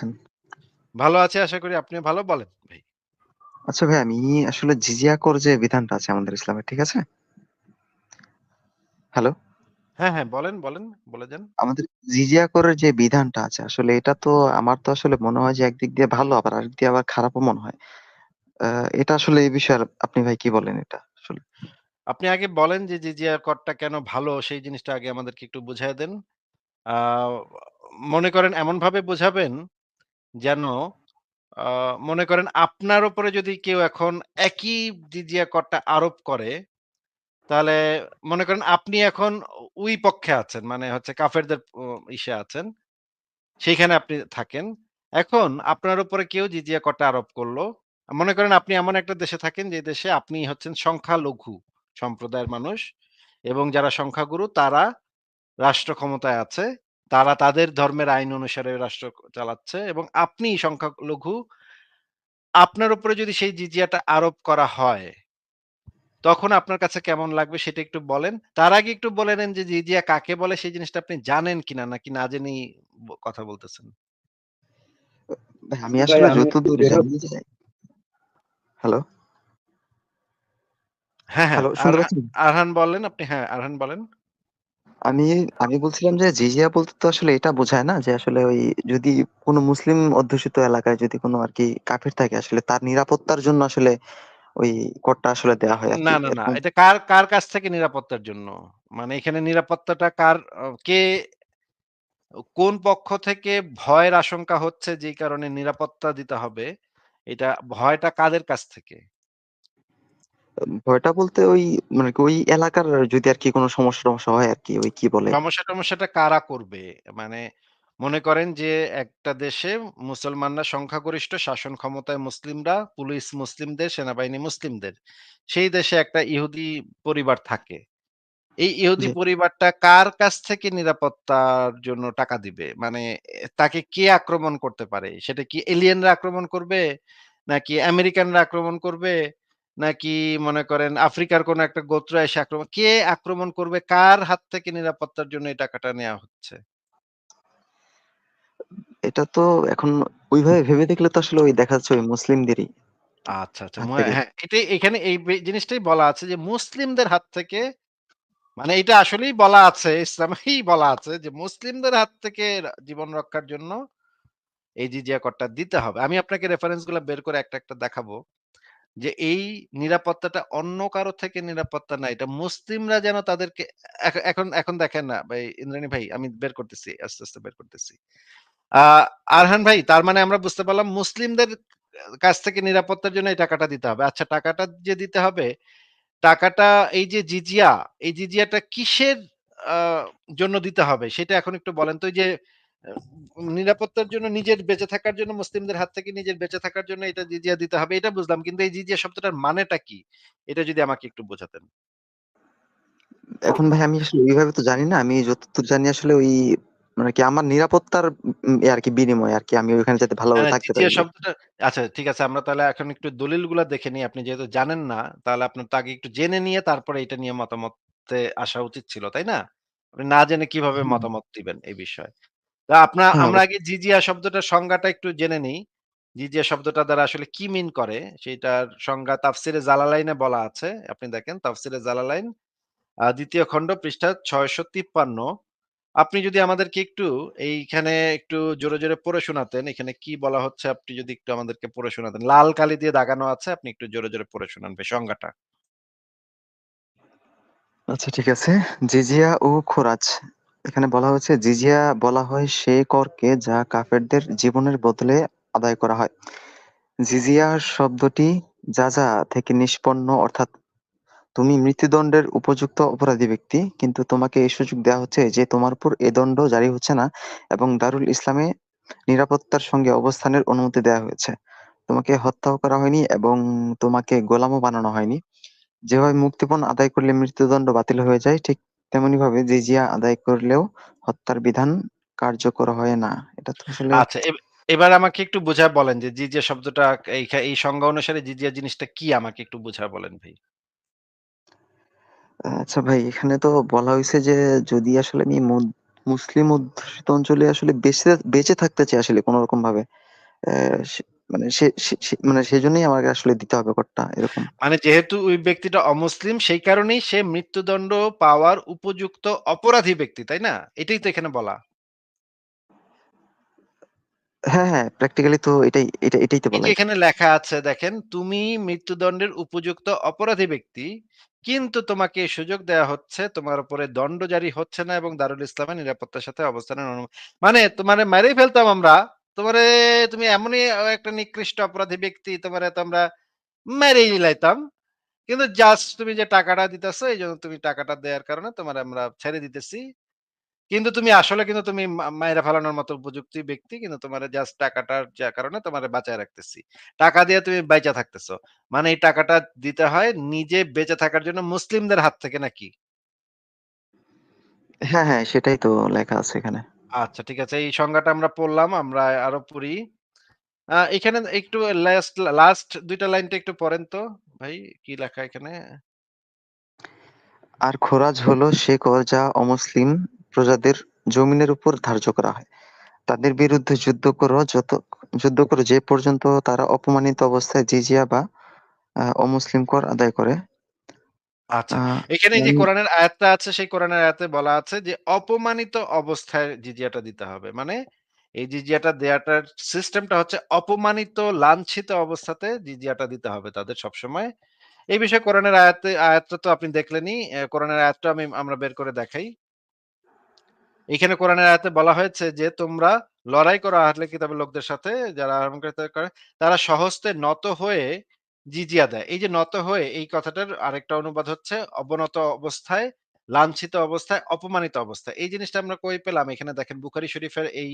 আছেন? ভালো আছি আশা করি আপনিও ভালো। বলেন ভাই। আচ্ছা ভাই, আমি আসলে জিজিয়া কর যে বিধানটা আছে আমাদের ইসলামে, ঠিক আছে? হ্যালো? হ্যাঁ, হ্যাঁ, বলেন, বলে যান। আমাদের জিজিয়া করের যে বিধানটা আছে আসলে এটা তো আমার তো আসলে মনে হয় যে একদিক দিয়ে ভালো আবার আরেক দিয়ে আবার খারাপও মনে হয়। আ এটা আসলে এই বিষয়ে আপনি ভাই কি বলেন এটা আসলে? আপনি আগে বলেন যে জিজিয়া করটা কেন ভালো সেই জিনিসটা আগে আমাদেরকে একটু বুঝায় দেন। আ মনে করেন এমনভাবে বোঝাবেন যেন আ মনে করেন আপনার উপরে যদি কেউ এখন একই জিজিয়া করটা আরোপ করে, তাহলে মনে করেন আপনি এখন ওই পক্ষে আছেন। মানে হচ্ছে কাফেরদের ইসে আছেন। সেইখানে আপনি থাকেন। এখন আপনার উপরে কেউ জিজিয়া করটা আরোপ করল। মনে করেন আপনি এমন একটা দেশে থাকেন যে দেশে আপনি হচ্ছেন সংখ্যালঘু সম্প্রদায়ের মানুষ এবং যারা সংখ্যাগুরু তারা রাষ্ট্র ক্ষমতায় আছে। তারা তাদের ধর্মের আইন অনুসারে রাষ্ট্র চালাচ্ছে এবং আপনি সংখ্যালঘু। আপনার উপরে যদি সেই জিজিয়াটা আরোপ করা হয়, তখন আপনার কাছে কেমন লাগবে সেটা একটু বলেন। তার আগে একটু বলে নেন যে জিজিয়া কাকে বলে সেই জিনিসটা আপনি জানেন কিনা নাকি না জেনেই কথা বলতেছেন? ভাই আমি ভাই আসলে আমি একটু যতদূর বের জানি যে হ্যালো? হ্যাঁ, হ্যাঁ। হ্যালো শুনতে পাচ্ছেন? আরহান বলেন আপনি, হ্যাঁ, আরহান বলেন। আমি আমি বলছিলাম যে জিজিয়া বলতে তো আসলে এটা বোঝায় না যে আসলে ওই যদি কোনো মুসলিম অধ্যুষিত এলাকায় যদি কোনো আরকি কাফির থাকে আসলে তার নিরাপত্তার জন্য আসলে ওই করটা আসলে দেয়া হয় না, আরকি। না, না। এরকম এটা কার কাছ থেকে নিরাপত্তার জন্য? মানে এখানে নিরাপত্তাটা কার কে কোন পক্ষ থেকে ভয়ের আশঙ্কা হচ্ছে যেই কারণে নিরাপত্তা দিতে হবে, এটা ভয়টা কাদের কাছ থেকে? ভয়টা বলতে ওই মানে কি ওই এলাকার যদি আরকি কোনো সমস্যা-টমস্যা হয় আরকি ওই কি বলে? সমস্যা-টমস্যাটা কারা করবে? মানে মনে করেন যে একটা দেশে মুসলমানরা সংখ্যাগরিষ্ঠ, শাসন ক্ষমতায় মুসলিমরা, পুলিশ মুসলিমদের, সেনাবাহিনী মুসলিমদের। সেই দেশে একটা ইহুদি পরিবার থাকে। এই ইহুদি জি। পরিবারটা কার কাছ থেকে নিরাপত্তার জন্য টাকা দিবে? মানে তাকে কে আক্রমণ করতে পারে? সেটা কি এলিয়েনরা আক্রমণ করবে? নাকি আমেরিকানরা আক্রমণ করবে? নাকি মনে করেন আফ্রিকার কোন একটা গোত্র এসে কে আক্রমণ করবে? কার হাত থেকে নিরাপত্তার জন্য এই টাকাটা নেয়া হচ্ছে? এটা তো এখন ওইভাবে ভেবে দেখলে তো আসলে ওই দেখা যাচ্ছে ওই মুসলিমদেরই আচ্ছা, আচ্ছা। হাত থেকে। হ্যাঁ, এটাই এখানে এই জিনিসটাই বলা আছে যে মুসলিমদের হাত থেকে মানে এটা আসলেই বলা আছে, ইসলামেই বলা আছে যে মুসলিমদের হাত থেকে জীবন রক্ষার জন্য এই জিজিয়া করটা দিতে হবে। আমি আপনাকে রেফারেন্স গুলা বের করে একটা দেখাবো। যে এই নিরাপত্তাটা অন্য কারো থেকে নিরাপত্তা না। এটা মুসলিমরা যেন তাদেরকে এখন এখন দেখেন না ভাই ইন্দ্রাণী ভাই আমি বের করতেছি। আস্তে বের করতেছি। আ আরহান ভাই তার মানে আমরা বুঝতে পারলাম মুসলিমদের কাছ থেকে নিরাপত্তার জন্য এই টাকাটা দিতে হবে। আচ্ছা টাকাটা যে দিতে হবে, টাকাটা এই যে জিজিয়া, এই জিজিয়াটা কিসের আ জন্য দিতে হবে? সেটা এখন একটু বলেন তো? ওই যে আ নিরাপত্তার জন্য নিজের বেঁচে থাকার জন্য মুসলিমদের হাত থেকে নিজের বেঁচে থাকার জন্য এটা জিজিয়া দিতে হবে। এটা বুঝলাম। কিন্তু এই জিজিয়া শব্দটার মানেটা কি? এটা যদি আমাকে একটু বোঝাতেন। এখন ভাই আমি আসলে ওইভাবে তো জানি না। আমি যতদূর জানি আসলে ওই মানে কি আমার নিরাপত্তার আরকি বিনিময়ে আরকি আমি ওইখানে যাতে ভালোভাবে থাকতে পারি। জিজিয়া শব্দটা আচ্ছা ঠিক আছে আমরা তাহলে এখন একটু দলিলগুলা দেখে নিই। আপনি যেহেতু জানেন না, তাহলে আপনার তো আগে একটু জেনে নিয়ে তারপরে এটা নিয়ে মতামতে আসা উচিত ছিল, তাই না? আপনি না জেনে কিভাবে হুম। মতামত দিবেন এই বিষয়ে? তো হ্যাঁ, আমরা অবশ্যই। আগে জিজিয়া শব্দটার সংজ্ঞাটা একটু জেনে নিই। জিজিয়া শব্দটা দ্বারা আসলে কি মিন করে সেটার সংজ্ঞা তাফসিরে জালালাইনে বলা আছে। আপনি দেখেন তাফসিরে জালালাইন ২য় খণ্ড পৃষ্ঠা ৬৫৩। আপনি যদি আমাদেরকে একটু এইখানে একটু জোরে পড়ে শোনাতেন, এখানে কি বলা হচ্ছে আপনি যদি একটু আমাদেরকে পড়ে শোনাতেন। লাল কালি দিয়ে দাগানো আছে। আপনি একটু জোরে পড়ে শোনান ভাই সংজ্ঞাটা। আচ্ছা ঠিক আছে। জিজিয়া ও খোরাজ। এখানে বলা হয়েছে জিজিয়া বলা হয় সেই করকে যা কাফেরদের জীবনের বদলে আদায় করা হয়। জিজিয়া শব্দটি যা থেকে নিষ্পন্ন অর্থাৎ তুমি মৃত্যুদণ্ডের উপযুক্ত অপরাধী ব্যক্তি, কিন্তু তোমাকে এই সুযোগ দেওয়া হচ্ছে যে তোমার উপর এ দণ্ড জারি হচ্ছে না এবং দারুল ইসলামে নিরাপত্তার সঙ্গে অবস্থানের অনুমতি দেওয়া হয়েছে। তোমাকে হত্যাও করা হয়নি এবং তোমাকে গোলামও বানানো হয়নি। যেভাবে মুক্তিপণ আদায় করলে মৃত্যুদণ্ড বাতিল হয়ে যায়, ঠিক তেমনি ভাবে জিজিয়া আদায় করলেও হত্যার বিধান কার্যকর হয় না। এটা তো আসলে আচ্ছা এবার আমাকে একটু বুঝায় বলেন যে জিজিয়া শব্দটা এই সংজ্ঞা অনুসারে জিজিয়া জিনিসটা কি আমাকে একটু বুঝায় বলেন ভাই। আচ্ছা ভাই, এখানে তো বলা হয়েছে যে যদি আসলে আমি মুসলিম অধ্যুষিত অঞ্চলে আসলে বেঁচে বেঁচে থাকতে চায় আসলে কোনরকম ভাবে। সে মানে মানে সেজন্যই আমাকে আসলে দিতে হবে করটা এরকম। মানে যেহেতু ওই ব্যক্তিটা অমুসলিম সেই কারণেই সে মৃত্যুদণ্ড পাওয়ার উপযুক্ত অপরাধী ব্যক্তি, তাই না? এটাই তো এখানে বলা। হ্যাঁ, হ্যাঁ, প্র্যাকটিক্যালি তো এটাই তো এই বলা যে এখানে। এখানে লেখা আছে দেখেন, "তুমি মৃত্যুদণ্ডের উপযুক্ত অপরাধী ব্যক্তি। কিন্তু তোমাকে এই সুযোগ দেয়া হচ্ছে, তোমার উপরে দণ্ড জারি হচ্ছে না এবং দারুল ইসলামে নিরাপত্তার সাথে অবস্থানের মানে তোমারে মেরেই ফেলতাম আমরা। তোমারে তুমি এমনই একটা নিকৃষ্ট অপরাধী ব্যক্তি, তোমারে তো আমরা মেরেই লাইতাম। কিন্তু জাস্ট তুমি যে টাকাটা দিতেছো, এইজন্য তুমি টাকাটা দেয়ার কারণে তোমারে আমরা ছেড়ে দিতেছি। কিন্তু তুমি আসলে কিন্তু তুমি মাইরা ফেলানোর মতো উপযুক্ত ব্যক্তি। কিন্তু তোমারে জাস্ট টাকাটার যে কারণে তোমারে বাঁচায় রাখতেছি। টাকা দিয়ে তুমি বাইচা থাকতেছো। মানে এই টাকাটা দিতে হয় নিজে বেঁচে থাকার জন্য মুসলিমদের হাত থেকে নাকি? হ্যাঁ, হ্যাঁ, সেটাই তো লেখা আছে এখানে। আচ্ছা ঠিক আছে। এই সংজ্ঞাটা আমরা পড়লাম। আমরা আরো পড়ি। এখানে একটু লাস্ট ২ টা লাইনটা একটু পড়েন তো ভাই, কি লেখা এখানে? আর খোরাজ হলো সে কর যা অমুসলিম প্রজাদের জমিনের উপর ধার্য করা হয়। তাদের বিরুদ্ধে যুদ্ধ করো যে পর্যন্ত তারা অপমানিত অবস্থায় জিজিয়া বা অমুসলিম কর আদায় করে। আচ্ছা। আহ, এখানে যে মানে কোরআনের আয়াতটা আছে, সেই কোরআনের আয়াতে বলা আছে যে, অপমানিত অবস্থায় জিজিয়াটা দিতে হবে। মানে এই জিজিয়াটা দেয়াটার সিস্টেমটা হচ্ছে অপমানিত, লাঞ্ছিত অবস্থাতে জিজিয়াটা দিতে হবে তাদের সবসময়। এই বিষয়ে কোরআনের আয়াতটা তো আপনি দেখলেনই। কোরআনের আয়াতটা আমরা বের করে দেখাই। এখানে কোরআনের আয়াতে বলা হয়েছে যে, "তোমরা লড়াই করো আহলে কিতাবের লোকদের সাথে, যারা আহরণকর্তা করে, তারা স্বহস্তে নত হয়ে জিজিয়া দেয়।" এই যে নত হয়ে, এই কথাটার আরেকটা অনুবাদ হচ্ছে অবনত অবস্থায়, লাঞ্ছিত অবস্থায়, অপমানিত অবস্থায়। এই জিনিসটা আমরা কই পেলাম? এখানে দেখেন বুখারী শরীফের এই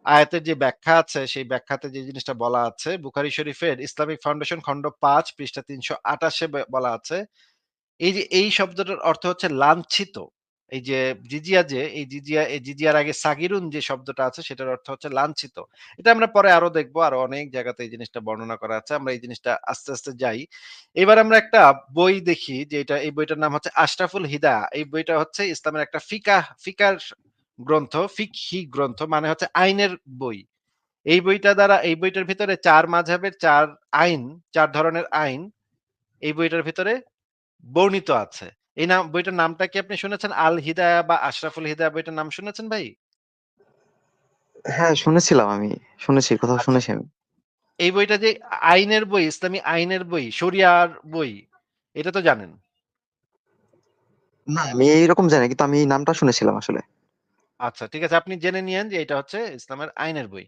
আয়াতের যে ব্যাখ্যা আছে, সেই ব্যাখ্যাতে যে জিনিসটা বলা আছে, বুখারী শরীফের ইসলামিক ফাউন্ডেশন খন্ড ৫ পৃষ্ঠা ৩২৮ এ বলা আছে, এই যে এই শব্দটার অর্থ হচ্ছে লাঞ্ছিত। এই যে জিজিয়া যে এই জিজিয়ার আগে সাগিরুন যে শব্দটা আছে সেটার অর্থ হচ্ছে লাঞ্ছিত। এটা আমরা পরে আরো দেখব। আরো অনেক জায়গাতে এই জিনিসটা বর্ণনা করা আছে। আমরা এই জিনিসটা আস্তে, আস্তে যাই। এবার আমরা একটা বই দেখি যে এই বইটার নাম হচ্ছে আশরাফুল হিদায়াহ। এই বইটা হচ্ছে ইসলামের একটা ফিকার গ্রন্থ, ফিকহি গ্রন্থ মানে হচ্ছে আইনের বই। এই বইটার ভিতরে ৪ মাযহাবের ৪ আইন, ৪ ধরনের আইন এই বইটার ভিতরে বর্ণিত আছে। বইটার নামটা কি আপনি শুনেছেন? আল হিদায়াহ বা আশরাফুল হিদায়াহ বইটার নাম শুনেছেন ভাই? হ্যাঁ, শুনেছিলাম আমি। শুনেছি, কোথাও আচ্ছা। শুনেছি আমি। এই বইটা যে আইনের বই, ইসলামী আইনের বই, শরিয়ার বই, এটা তো জানেন। না, আমি এইরকম জানি কিন্তু আমি এই নামটা শুনেছিলাম আসলে। আচ্ছা ঠিক আছে। আপনি জেনে নিয়েন যে এটা হচ্ছে ইসলামের আইনের বই।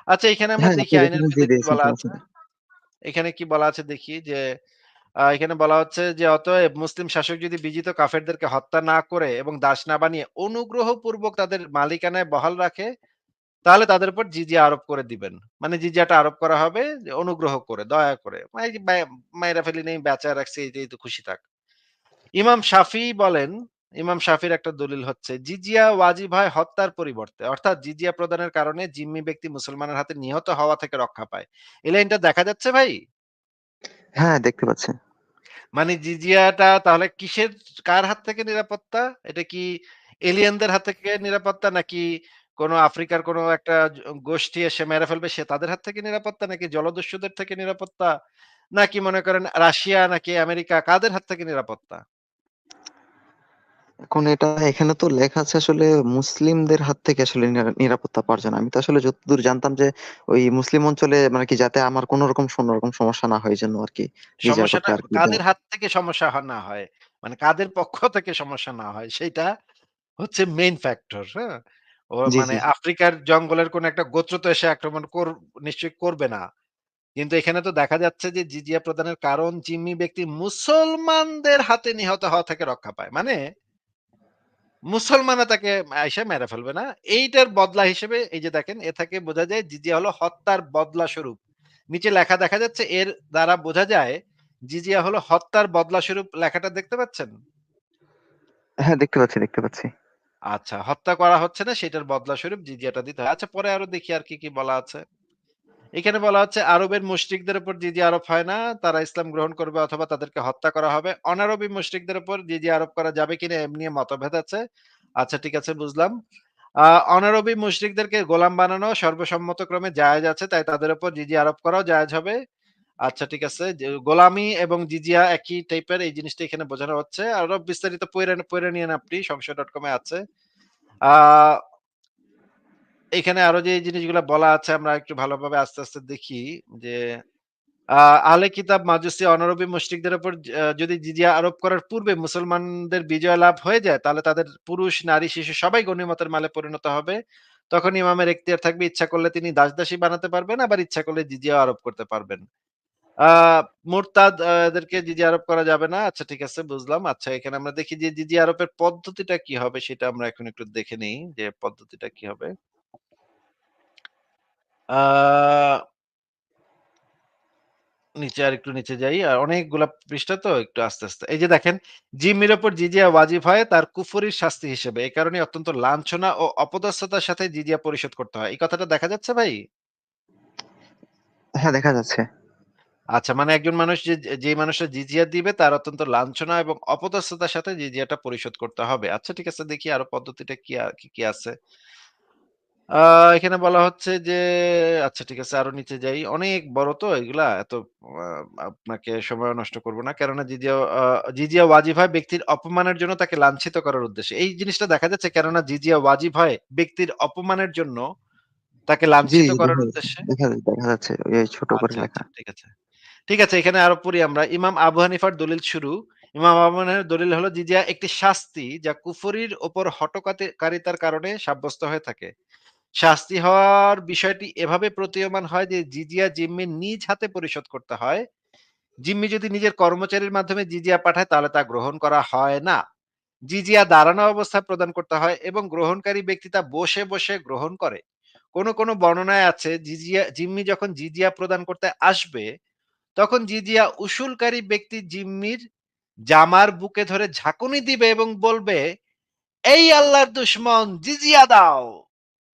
আচ্ছা এখানে আমরা হ্যাঁ, দেখি আপনি আইনের রেফারেন্স বইতে দিয়ে কি দিয়েছেন বলা আছে? সমস্যা নেই। এখানে কি বলা আছে দেখি যে এখানে বলা হচ্ছে যে, "অতএব মুসলিম শাসক যদি বিজিত কাফেরদেরকে হত্যা না করে এবং দাস না বানিয়ে অনুগ্রহপূর্বক তাদের মালিকানায় বহাল রাখে তাহলে তাদের উপর জিজিয়া আরোপ করে দিবেন। মানে জিজিয়াটা আরোপ করা হবে যে অনুগ্রহ করে, দয়া করে। এই যে মাইরা ফেলি নাই, বাঁচায় রাখছি এটাই তো খুশি থাক। ইমাম শাফিঈ বলেন, ইমাম শাফির একটা দলিল হচ্ছে জিজিয়া ওয়াজিব হয় হত্যার পরিবর্তে। অর্থাৎ জিজিয়া প্রদানের কারণে জিম্মি ব্যক্তি মুসলমানের হাতে নিহত হওয়া থেকে রক্ষা পায়। এই লাইনটা দেখা যাচ্ছে ভাই? হ্যাঁ, দেখতে পাচ্ছি। মানে জিজিয়াটা তাহলে কার হাত থেকে নিরাপত্তা? এটা কি এলিয়েনদের হাত থেকে নিরাপত্তা নাকি কোন আফ্রিকার কোন একটা গোষ্ঠী এসে মেরে ফেলবে সে তাদের হাত থেকে নিরাপত্তা? নাকি জলদস্যুদের থেকে নিরাপত্তা? নাকি মনে করেন রাশিয়া নাকি আমেরিকা কাদের হাত থেকে নিরাপত্তা? এখন এখানে তো লেখা আছে আসলে মুসলিমদের হাত থেকে আসলে নিরাপত্তা পাওয়ার জন্য। আমি তো আসলে যতদূর জানতাম যে ওই মুসলিম অঞ্চলে মানে কি যাতে আমার কোন রকম সমস্যা না হয় এইজন্য আরকি জিজিয়া করতে সমস্যাটা আরকি কাদের দেওয়া। হাত থেকে সমস্যা না হয়? মানে কাদের পক্ষ থেকে সমস্যা না হয় সেইটা হচ্ছে মেইন ফ্যাক্টর, হ্যাঁ? জি, মানে জি, জি। আফ্রিকার জঙ্গলের কোন একটা গোত্র তো এসে আক্রমণ নিশ্চয়ই করবে না। কিন্তু এখানে তো দেখা যাচ্ছে যে জিজিয়া প্রদানের কারণ জিম্মি ব্যক্তি মুসলমানদের হাতে নিহত হওয়া থেকে রক্ষা পায়। মানে মুসলমানরা তাকে আইসা মেরে ফেলবে না। এইটার বদলা হিসেবে এই যে দেখেন এ থেকে বোঝা যায় জিজিয়া হলো হত্যার বদলা স্বরূপ। নিচে লেখা দেখা যাচ্ছে এর দ্বারা বোঝা যায় জিজিয়া হলো হত্যার বদলা স্বরূপ লেখাটা দেখতে পাচ্ছেন? হ্যাঁ, দেখতে পাচ্ছি, দেখতে পাচ্ছি। আচ্ছা হত্যা করা হচ্ছে না সেটার বদলা স্বরূপ জিজিয়াটা দিতে হয়। আচ্ছা পরে আরো দেখি আর কি বলা আছে। এখানে বলা হচ্ছে আরবের মুশরিকদের উপর জিজিয়া আরোপ হয় না। তারা ইসলাম গ্রহণ করবে অথবা তাদেরকে হত্যা করা হবে। অনারবি মুশরিকদের উপর জিজিয়া আরোপ করা যাবে কিনা এ নিয়ে মতভেদ আছে। আচ্ছা ঠিক আছে বুঝলাম। আ অনারবি মুশরিকদেরকে গোলাম বানানো সর্বসম্মতক্রমে জায়েজ আছে। তাই তাদের উপর জিজিয়া আরোপ করাও জায়েজ হবে। আচ্ছা ঠিক আছে। যে গোলামি এবং জিজিয়া একই টাইপের এই জিনিসটা এখানে বোঝানো হচ্ছে। আরো বিস্তারিত পইড়া নিয়েন আপনি সংশয়.com এ আছে। আ এখানে আরো যে জিনিসগুলা বলা আছে আমরা একটু ভালোভাবে আস্তে, আস্তে দেখি যে আ আহলে কিতাব মাজুসি অনারবি মুশরিকদের উপর যদি জিজিয়া আরোপ করার পূর্বে মুসলমানদের বিজয় লাভ হয়ে যায়, তাহলে তাদের পুরুষ, নারী, শিশু সবাই গনিমতের মালে পরিণত হবে। তখন ইমামের এখতিয়ার থাকবে ইচ্ছা করলে তিনি দাস-দাসী বানাতে পারবেন, আবার ইচ্ছা করলে জিজিয়া আরোপ করতে পারবেন। আ মুরতাদ দেরকে জিজিয়া আরোপ করা যাবে না। আচ্ছা ঠিক আছে বুঝলাম। আচ্ছা এখানে আমরা দেখি যে জিজিয়া আরোপের পদ্ধতিটা কি হবে সেটা আমরা এখন একটু দেখে নেই যে পদ্ধতিটা কি হবে। আ নিচে আরেকটু নিচে যাই। অনেকগুলা পৃষ্ঠা তো একটু আস্তে, আস্তে। এই যে দেখেন, জিম্মির উপর জিজিয়া ওয়াজিব হয় তার কুফরির শাস্তি হিসেবে। এ কারণে অত্যন্ত লাঞ্ছনা ও অপদস্থতার সাথে জিজিয়া পরিশোধ করতে হয়। এই কথাটা দেখা যাচ্ছে ভাই? হ্যাঁ, দেখা যাচ্ছে। আচ্ছা মানে একজন মানুষ যে মানুষটা জিজিয়া দিবে তার অত্যন্ত লাঞ্ছনা এবং অপদস্থতার সাথে জিজিয়াটা পরিশোধ করতে হবে। আচ্ছা ঠিক আছে দেখি আরো পদ্ধতিটা কি, কি আছে। আ এখানে বলা হচ্ছে যে আচ্ছা ঠিক আছে আরো নিচে যাই। অনেক বড় তো এগুলা এত আ আপনাকে সময় নষ্ট করব না। কেননা জিজিয়া ওয়াজিব হয় ব্যক্তির অপমানের জন্য তাকে লাঞ্ছিত করার উদ্দেশ্যে। এই জিনিসটা দেখা যাচ্ছে কেননা জিজিয়া ওয়াজিব হয় ব্যক্তির অপমানের জন্য তাকে জি, লাঞ্ছিত জি, করার উদ্দেশ্যে। দেখা যাচ্ছে এই ছোট করে আচ্ছা, লেখা। আচ্ছা ঠিক আছে। ঠিক আছে এখানে আরো পড়ি আমরা। ইমাম আবু হানিফার দলিল শুরু। ইমাম আবু হানিফার দলিল হলো জিজিয়া একটি শাস্তি যা কুফরির উপর কারিতার কারণে সাব্যস্ত হয়ে থাকে। শাস্তি হওয়ার বিষয়টি এভাবে প্রতীয়মান হয় যে জিজিয়া জিম্মির নিজ হাতে পরিশোধ করতে হয়। জিম্মি যদি নিজের কর্মচারীর মাধ্যমে জিজিয়া পাঠায় তাহলে তা গ্রহণ করা হয় না। জিজিয়া দাঁড়ানো অবস্থায় প্রদান করতে হয় এবং গ্রহণকারী ব্যক্তি তা বসে, বসে গ্রহণ করে। কোন বর্ণনায় আছে জিম্মি যখন জিজিয়া প্রদান করতে আসবে তখন জিজিয়া উসুলকারী ব্যক্তি জিম্মির জামার বুকে ধরে ঝাঁকুনি দিবে এবং বলবে, "এই আল্লাহর দুশমন জিজিয়া দাও।"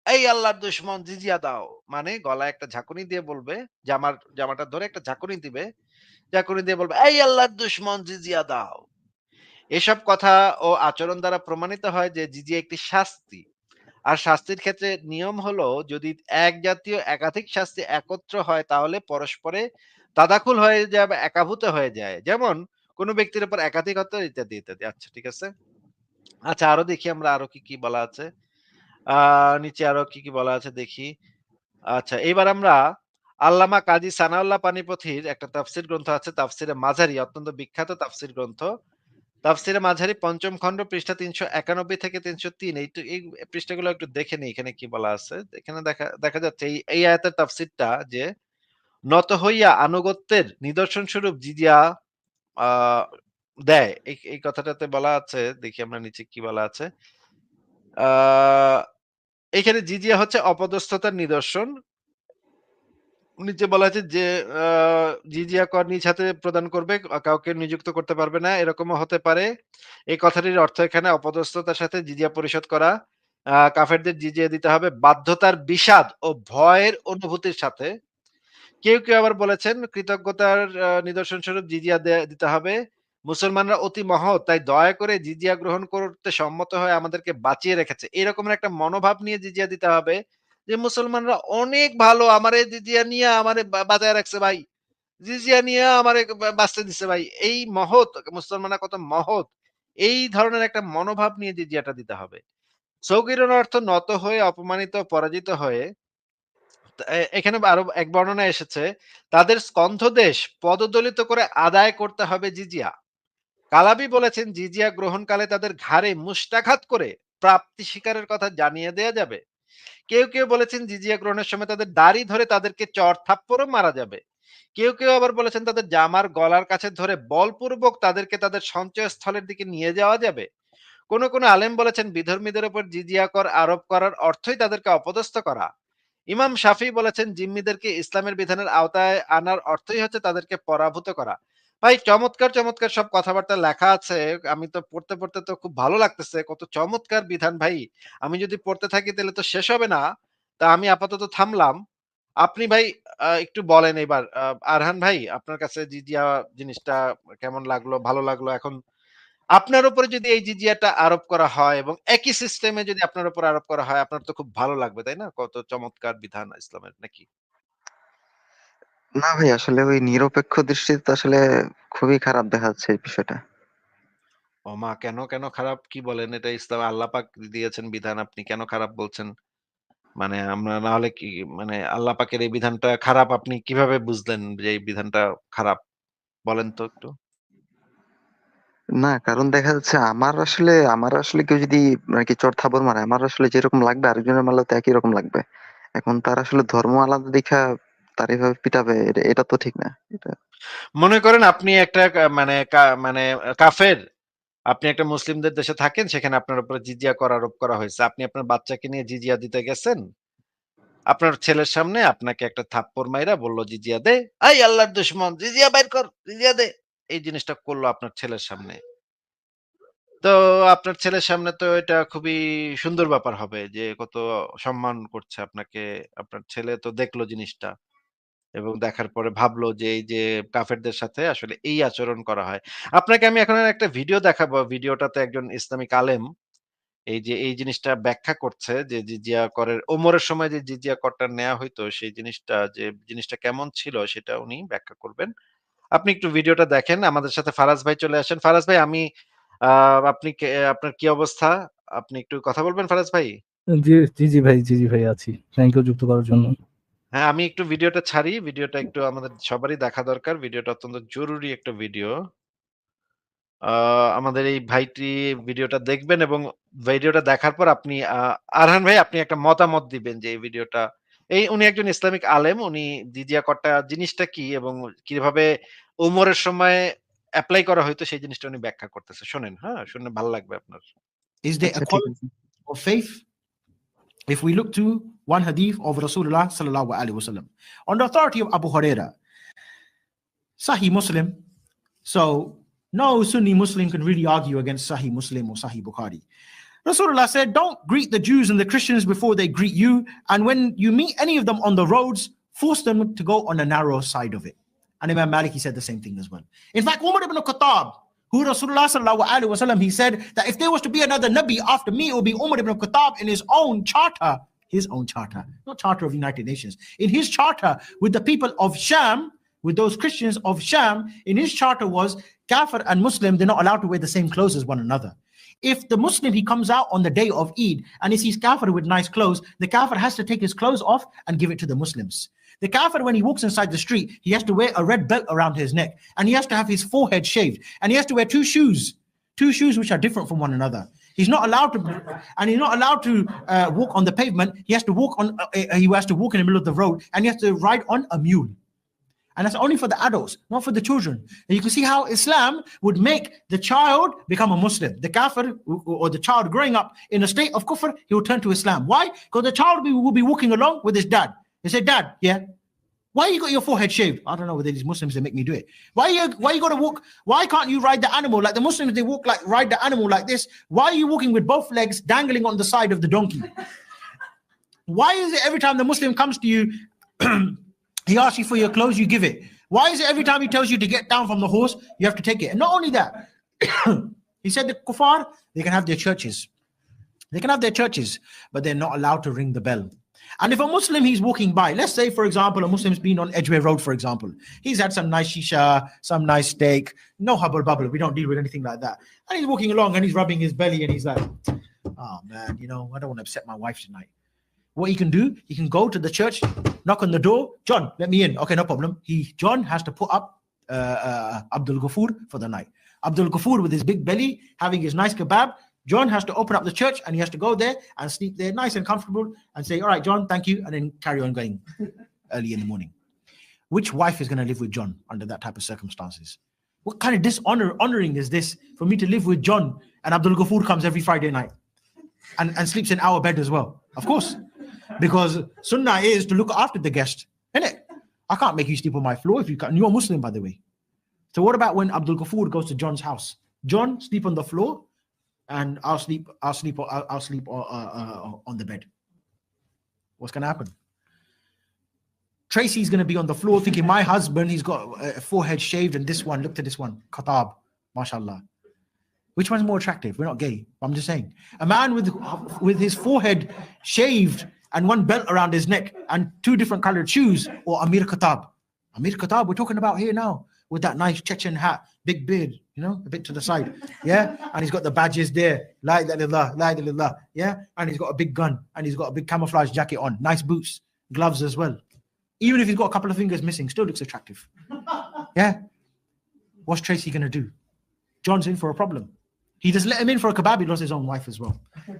এই আল্লাহর দুশমন জিজিয়া দাও। মানে গলায় একটা ঝাঁকুনি দিয়ে বলবে, জামাটা ধরে একটা ঝাঁকুনি দিবে। ঝাঁকুনি দিয়ে বলবে, "এই আল্লাহর দুশমন জিজিয়া দাও।" এসব কথা ও আচরণ দ্বারা প্রমাণিত হয় যে জিজিয়া একটি শাস্তি। আর শাস্তির ক্ষেত্রে নিয়ম হলো যদি এক জাতীয় একাধিক শাস্তি একত্র হয় তাহলে পরস্পরে তাদাকুল হয়ে যায় বা একাভূত হয়ে যায়। যেমন কোন ব্যক্তির উপর একাধিক হত্যা ইত্যাদি, ইত্যাদি। আচ্ছা ঠিক আছে। আচ্ছা আরো দেখি আমরা আরো কি, কি বলা আছে। আ নিচে আরো কি, কি বলা আছে দেখি। আচ্ছা, এইবার আমরা আল্লামা কাজী সানাউল্লাহ পানিপথির একটা তাফসীর গ্রন্থ আছে, তাফসীরে মাঝারি অত্যন্ত বিখ্যাত তাফসীর গ্রন্থ। তাফসীরে মাঝারি ৫ম খন্ড পৃষ্ঠা ৩৯১ থেকে ৩০৩ এই পৃষ্ঠাগুলো একটু দেখে নিই এখানে কি বলা আছে। এখানে দেখা যাচ্ছে এই আয়াতের তাফসীরটা যে নত হইয়া আনুগত্যের নিদর্শন স্বরূপ জিজিয়া আ দেয়। এই কথাটাতে বলা আছে, দেখি আমরা নিচে কি বলা আছে। আ এখানে জিজিয়া হচ্ছে অপদস্থতার নিদর্শন। নিচে বলা আছে যে আ জিজিয়া কর নিজ হাতে প্রদান করবে, কাউকে নিযুক্ত করতে পারবে না। এরকমও হতে পারে। এই কথাটির অর্থ এখানে অপদস্থতার সাথে জিজিয়া পরিশোধ করা। কাফেরদের জিজিয়া দিতে হবে বাধ্যতার বিষাদ ও ভয়ের অনুভূতির সাথে। কেউ আবার বলেছেন কৃতজ্ঞতার নিদর্শন স্বরূপ জিজিয়া দিতে হবে। মুসলমানরা অতি মহৎ তাই দয়া করে জিজিয়া গ্রহণ করতে সম্মত হয়ে আমাদেরকে বাঁচিয়ে রেখেছে। এরকমের একটা মনোভাব নিয়ে জিজিয়া দিতে হবে যে মুসলমানরা অনেক ভালো আমারে জিজিয়া নিয়ে আমারে বাঁচায় রাখছে ভাই। জিজিয়া নিয়ে আমারে বাঁচতে দিছে ভাই। এই মহৎ মুসলমানরা কত মহৎ এই ধরনের একটা মনোভাব নিয়ে জিজিয়াটা দিতে হবে। সগীরন অর্থ নত হয়ে অপমানিত পরাজিত হয়ে এখানে আরো এক বর্ণনায় এসেছে, তাদের স্কন্ধদেশ পদদলিত করে আদায় করতে হবে জিজিয়া। কালাবি বলেছেন জিজিয়া গ্রহণকালে তাদের ঘাড়ে মুষ্টাঘাত করে প্রাপ্তি স্বীকারের কথা জানিয়ে দেয়া যাবে। কেউ বলেছেন জিজিয়া গ্রহণের সময় তাদের দাড়ি ধরে তাদেরকে চড় থাপ্পড়ও মারা যাবে। কেউ আবার বলেছেন তাদের জামার গলার কাছে ধরে বলপূর্বক তাদেরকে তাদের সঞ্চয়স্থলের দিকে নিয়ে যাওয়া যাবে। কোন আলেম বলেছেন বিধর্মীদের উপর জিজিয়া কর আরোপ করার অর্থই তাদেরকে অপদস্থ করা। ইমাম শাফিঈ বলেছেন জিম্মিদেরকে ইসলামের বিধানের আওতায় আনার অর্থই হচ্ছে তাদেরকে পরাভূত করা। ভাই চমৎকার সব কথাবার্তা লেখা আছে। আমি তো পড়তে তো খুব ভালো লাগতেছে। কত চমৎকার বিধান ভাই। আমি যদি পড়তে থাকি তাহলে তো শেষ হবে না। তা আমি আপাতত থামলাম। আপনি ভাই একটু বলেন এবার আরহান ভাই আপনার কাছে জিজিয়া জিনিসটা কেমন লাগলো? ভালো লাগলো? এখন আপনার উপরে যদি এই জিজিয়াটা আরোপ করা হয় এবং একই সিস্টেমে যদি আপনার উপর আরোপ করা হয়, আপনার তো খুব ভালো লাগবে, তাই না? কত চমৎকার বিধান ইসলামের নাকি? না ভাই, আসলে ওই নিরপেক্ষ দৃষ্টিতে তো আসলে খুবই খারাপ দেখা যাচ্ছে এই বিষয়টা। ওমা! কেন খারাপ? কি বলেন? এটা ইসলামে আল্লাহ পাক দিয়েছেন বিধান, আপনি কেন খারাপ বলছেন? মানে আমরা না হলে কি মানে আল্লাহ পাকের এই বিধানটা খারাপ আপনি কিভাবে বুঝলেন যে এই বিধানটা খারাপ? বলেন তো একটু। না, কারণ দেখা যাচ্ছে আমার আসলে কেউ যদি আরকি চড় থাপ্পড় মারে, আমার আসলে যেরকম লাগবে আরেকজনের মারলেও তো একই রকম লাগবে। এখন তার আসলে ধর্ম আলাদা দেইখা তার এভাবে পিটাবে, এটা তো ঠিক না। এটা মনে করেন আপনি একটা মানে কাফের। আপনি একটা মুসলিমদের দেশে থাকেন, সেখানে আপনার উপরে জিজিয়া কর আরোপ করা হয়েছে। আপনি আপনার বাচ্চাকে নিয়ে জিজিয়া দিতে গেছেন। আপনার ছেলের সামনে আপনাকে একটা থাপ্পড় মাইরা বলল, "জিজিয়া দে। এই আল্লাহর দুশমন, জিজিয়া বাইর কর, জিজিয়া দে।" এই জিনিসটা করল আপনার ছেলের সামনে। তো আপনার ছেলের সামনে তো এটা খুবই সুন্দর ব্যাপার হবে যে কত সম্মান করছে আপনাকে। আপনার ছেলে তো দেখলো জিনিসটা এবং দেখার পরে ভাবলো যে এই যে কাফেরদের সাথে আসলে এই আচরণ করা হয়। আপনাকে আমি এখন একটা ভিডিও দেখাবো। ভিডিওটাতে একজন ইসলামিক আলেম এই যে এই জিনিসটা ব্যাখ্যা করছে যে জিজিয়া করের ওমরের সময় যে জিজিয়া করটা নেয়া হইতো সেই জিনিসটা যে জিনিসটা কেমন ছিল সেটা উনি ব্যাখ্যা করবেন। আপনি একটু ভিডিওটা দেখেন। আমাদের সাথে ফারাজ ভাই চলে আসেন। ফারাজ ভাই আমি আ আপনি আপনার কি অবস্থা? আপনি একটু কথা বলবেন ফারাজ ভাই? জি ভাই আছি। থ্যাংক ইউ যুক্ত করার জন্য। হ্যাঁ, আমি একটু ভিডিওটা ছাড়ি। ভিডিওটা একটু আমাদের সবারই দেখা দরকার। ভিডিওটা অত্যন্ত জরুরি একটা ভিডিও। আ আমাদের এই ভাইটি ভিডিওটা দেখবেন এবং ভিডিওটা দেখার পর আপনি আরহান ভাই আপনি একটা মতামত দিবেন যে এই ভিডিওটা উনি একজন ইসলামিক আলেম। উনি জিজিয়া কট্টা জিনিসটা কি এবং কিভাবে উমরের সময় এপ্লাই করা হইতো সেই জিনিসটা উনি ব্যাখ্যা করতেছে। শোনেন, হ্যাঁ? শুনে ভাল লাগবে আপনার। Is there a আচ্ছা, ঠিক quality আছে। of faith? If we look to one hadith of Rasulullah sallallahu alaihi wasallam, on the authority of Abu Huraira, Sahih Muslim. So no Sunni Muslim can really argue against Sahih Muslim or Sahih Bukhari. Rasulullah said, don't greet the Jews and the Christians before they greet you. And when you meet any of them on the roads, force them to go on the narrow side of it. And Imam Malik, he said the same thing as well. In fact, Umar ibn Khattab, who Rasulullah sallallahu alaihi wasallam, he said that if there was to be another Nabi after me, it would be Umar ibn Khattab in his own charter, not charter of United Nations, in his charter with the people of Sham, with those Christians of Sham, in his charter was Kafir and Muslim, they're not allowed to wear the same clothes as one another. If the Muslim, he comes out on the day of Eid and he sees Kafir with nice clothes, the Kafir has to take his clothes off and give it to the Muslims. The Kafir, when he walks inside the street, he has to wear a red belt around his neck and he has to have his forehead shaved and he has to wear two shoes which are different from one another. He's not allowed to walk on the pavement. He has to walk in the middle of the road and he has to ride on a mule. And that's only for the adults, not for the children. And you can see how Islam would make the child become a Muslim. The kafir or the child growing up in a state of kufr, he will turn to Islam. Why? Because the child will be walking along with his dad. They say, Dad, yeah, why you got your forehead shaved? I don't know whether these Muslims, they make me do it. Why you got to walk? Why can't you ride the animal? Like the Muslims, they ride the animal like this. Why are you walking with both legs dangling on the side of the donkey? Why is it every time the Muslim comes to you, he asks you for your clothes, you give it? Why is it every time he tells you to get down from the horse, you have to take it? And not only that, he said the kuffar, they can have their churches. They can have their churches, but they're not allowed to ring the bell. And if a Muslim, he's walking by, let's say, for example, a Muslim's been on Edgware Road, for example. He's had some nice shisha, some nice steak, no hubble bubble. We don't deal with anything like that. And he's walking along and he's rubbing his belly and he's like, oh man, I don't want to upset my wife tonight. What he can do, he can go to the church, knock on the door. John, let me in. Okay, no problem. John has to put up Abdul Ghafoor for the night. Abdul Ghafoor with his big belly, having his nice kebab. John has to open up the church and he has to go there and sleep there nice and comfortable and say, all right, John, thank you. And then carry on going early in the morning. Which wife is going to live with John under that type of circumstances? What kind of honoring is this for me to live with John and Abdul Ghafoor comes every Friday night and sleeps in our bed as well? Of course. Because sunnah is to look after the guest, isn't it? I can't make you sleep on my floor if you can't. You're a Muslim, by the way. So what about when Abdul Ghafoor goes to John's house? John, sleep on the floor, and I'll sleep on the bed. What's going to happen? Tracy's going to be on the floor thinking, my husband, he's got a forehead shaved, and this one, look to this one, Khatab, mashallah. Which one's more attractive? We're not gay. I'm just saying. A man with his forehead shaved and one belt around his neck and two different colored shoes, or Amir Khattab. Amir Khattab, we're talking about here now, with that nice Chechen hat, big beard, you know, a bit to the side. Yeah. And he's got the badges there. La ilaha illallah, la ilaha illallah. Yeah. And he's got a big gun and he's got a big camouflage jacket on, nice boots, gloves as well. Even if he's got a couple of fingers missing, still looks attractive. Yeah. What's Tracy going to do? John's in for a problem. He just let him in for a kebab. He lost his own wife as well.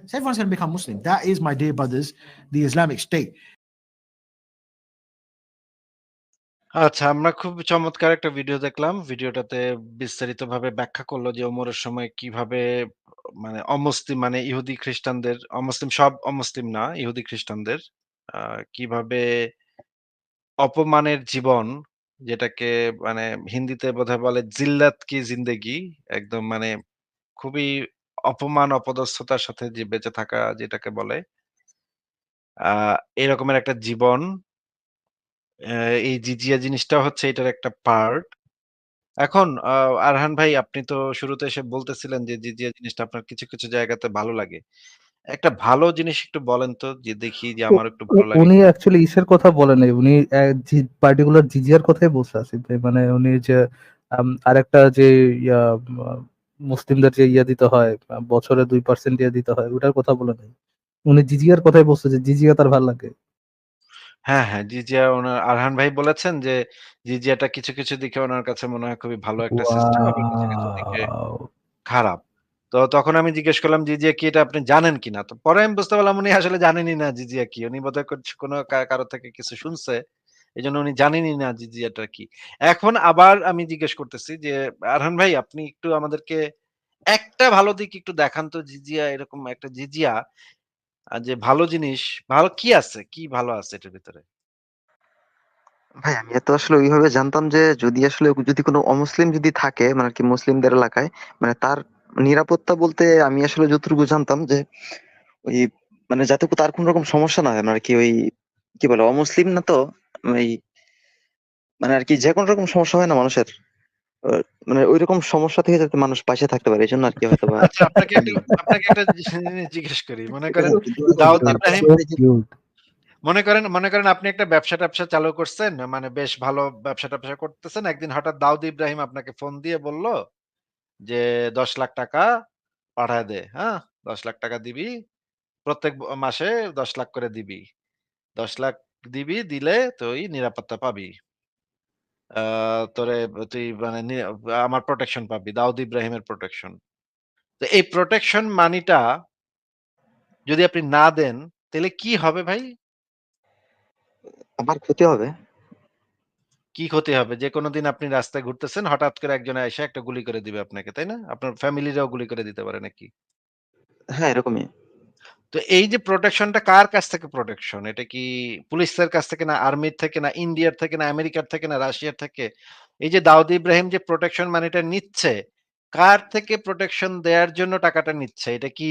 So everyone's going to become Muslim. That is, my dear brothers, the Islamic State. আচ্ছা, আমরা খুব চমৎকার একটা video দেখলাম। ভিডিওটাতে বিস্তারিতভাবে ব্যাখ্যা করলো যে ওমরের সময় কিভাবে মানে অমুসলিম মানে ইহুদি খ্রিস্টানদের অমুসলিম সব অমুসলিম না, ইহুদি খ্রিস্টানদের কিভাবে অপমানের জীবন যেটাকে মানে হিন্দিতে বোধহয় বলে জিল্লাত কি জিন্দেগি একদম মানে খুবই অপমান অপদস্থতার সাথে যে বেঁচে থাকা যেটাকে বলে এরকমের একটা জীবন এই জিজিয়া জিনিসটাও হচ্ছে এটার একটা পার্ট। এখন আরহান ভাই আপনি তো শুরুতে এসে বলতেছিলেন যে জিজিয়া জিনিসটা আপনার কিছু, কিছু জায়গাতে ভালো লাগে। একটা ভালো জিনিস একটু বলেন তো যে দেখি যে উ আমার একটু ভালো লাগে উনি কিনা? অ্যাকচুয়ালি ইসের কথা বলেন নাই। উনি পার্টিকুলার জিজিয়ার কথাই বলছে আসিফ ভাই। মানে উনি যে আরেকটা যে ইয়া আ মুসলিমদের যে ইয়া দিতে হয়, বছরে 2% ইয়া দিতে হয়, ওটার কথা বলে নাই। উনি জিজিয়ার কথাই বলছে যে জিজিয়া তার ভাল লাগে। হ্যাঁ, হ্যাঁ, জিজিয়া ওনার আরহান ভাই বলেছেন যে জিজিয়াটা কিছু, কিছু দিকে ওনার কাছে মনে হয় খুবই ভালো একটা সিস্টেম আবার কিছু, কিছু দিকে ওয়াও! খারাপ। তো তখন আমি জিজ্ঞেস করলাম জিজিয়া কি এটা আপনি জানেন কিনা? তো পরে আমি বুঝতে পারলাম উনি আসলে জানেনই না জিজিয়া কি। উনি বোধহয় কোনো কারো থেকে কিছু শুনছে। এজন্য উনি জানেনই না জিজিয়াটা কি। এখন আবার আমি জিজ্ঞেস করতেছি যে আরহান ভাই আপনি একটু আমাদেরকে একটা ভালো দিক একটু দেখান তো জিজিয়া এরকম একটা জিজিয়া যে ভালো জিনিস, ভালো কি আছে? কি ভালো আছে এটার ভিতরে? ভাই আমি তো আসলে ওইভাবে জানতাম যে যদি কোনো অমুসলিম যদি থাকে মানে আর কি মুসলিমদের এলাকায় মানে তার নিরাপত্তা বলতে আমি আসলে যতটুকু জানতাম যে ওই মানে যাতে তার কোনো রকম সমস্যা না হয় মানে আর কি ওই কি বলে অমুসলিম না তো ওই মানে আর কি যে কোনো রকম সমস্যা হয় না মানুষের মানে ওইরকম সমস্যা থেকে যাতে মানুষ পাশে থাকতে পারে এই জন্য আর কি হয়তো বা আচ্ছা আপনাকে একটা জিনিস জিজ্ঞেস করি। মনে এটা করেন দুর্বল দাউদ কথা ইব্রাহিম সো কিউট। মনে করেন আপনি একটা ব্যবসা-ট্যাবসা চালু করছেন। মানে বেশ ভালো ব্যবসা-ট্যাবসা করতেছেন। একদিন হঠাৎ দাউদ ইব্রাহিম আপনাকে ফোন দিয়ে বলল যে, ৳১০,০০,০০০ পাঠায় দে। হ্যাঁ? ৳১০,০০,০০০ দিবি। প্রত্যেক মাসে ১০,০০,০০০ করে দিবি। ১০,০০,০০০ দিবি, দিলে তুই নিরাপত্তা পাবি। আ তোরে তুই মানে আমার প্রটেকশন পাবি। দাউদ ইব্রাহিমের প্রটেকশন। তো এই প্রটেকশন মানিটা যদি আপনি না দেন, তাইলে কি হবে ভাই? আমার ক্ষতি হবে। কি ক্ষতি হবে? যেকোনো দিন আপনি রাস্তায় ঘুরতেছেন, হঠাৎ করে একজন আইসা একটা গুলি করে দিবে আপনাকে, তাই না? আপনার ফ্যামিলিরাও গুলি করে দিতে পারে নাকি? হ্যাঁ এরকমই। তো এই যে প্রোটেকশনটা কার কাছ থেকে প্রোটেকশন? এটা কি পুলিশের কাছ থেকে না আর্মির থেকে না ইন্ডিয়ার থেকে না আমেরিকার থেকে না রাশিয়ার থেকে? এই যে দাউদ ইব্রাহিম যে প্রোটেকশন মানিটা নিচ্ছে, কার থেকে প্রোটেকশন দেয়ার জন্য টাকাটা নিচ্ছে? এটা কি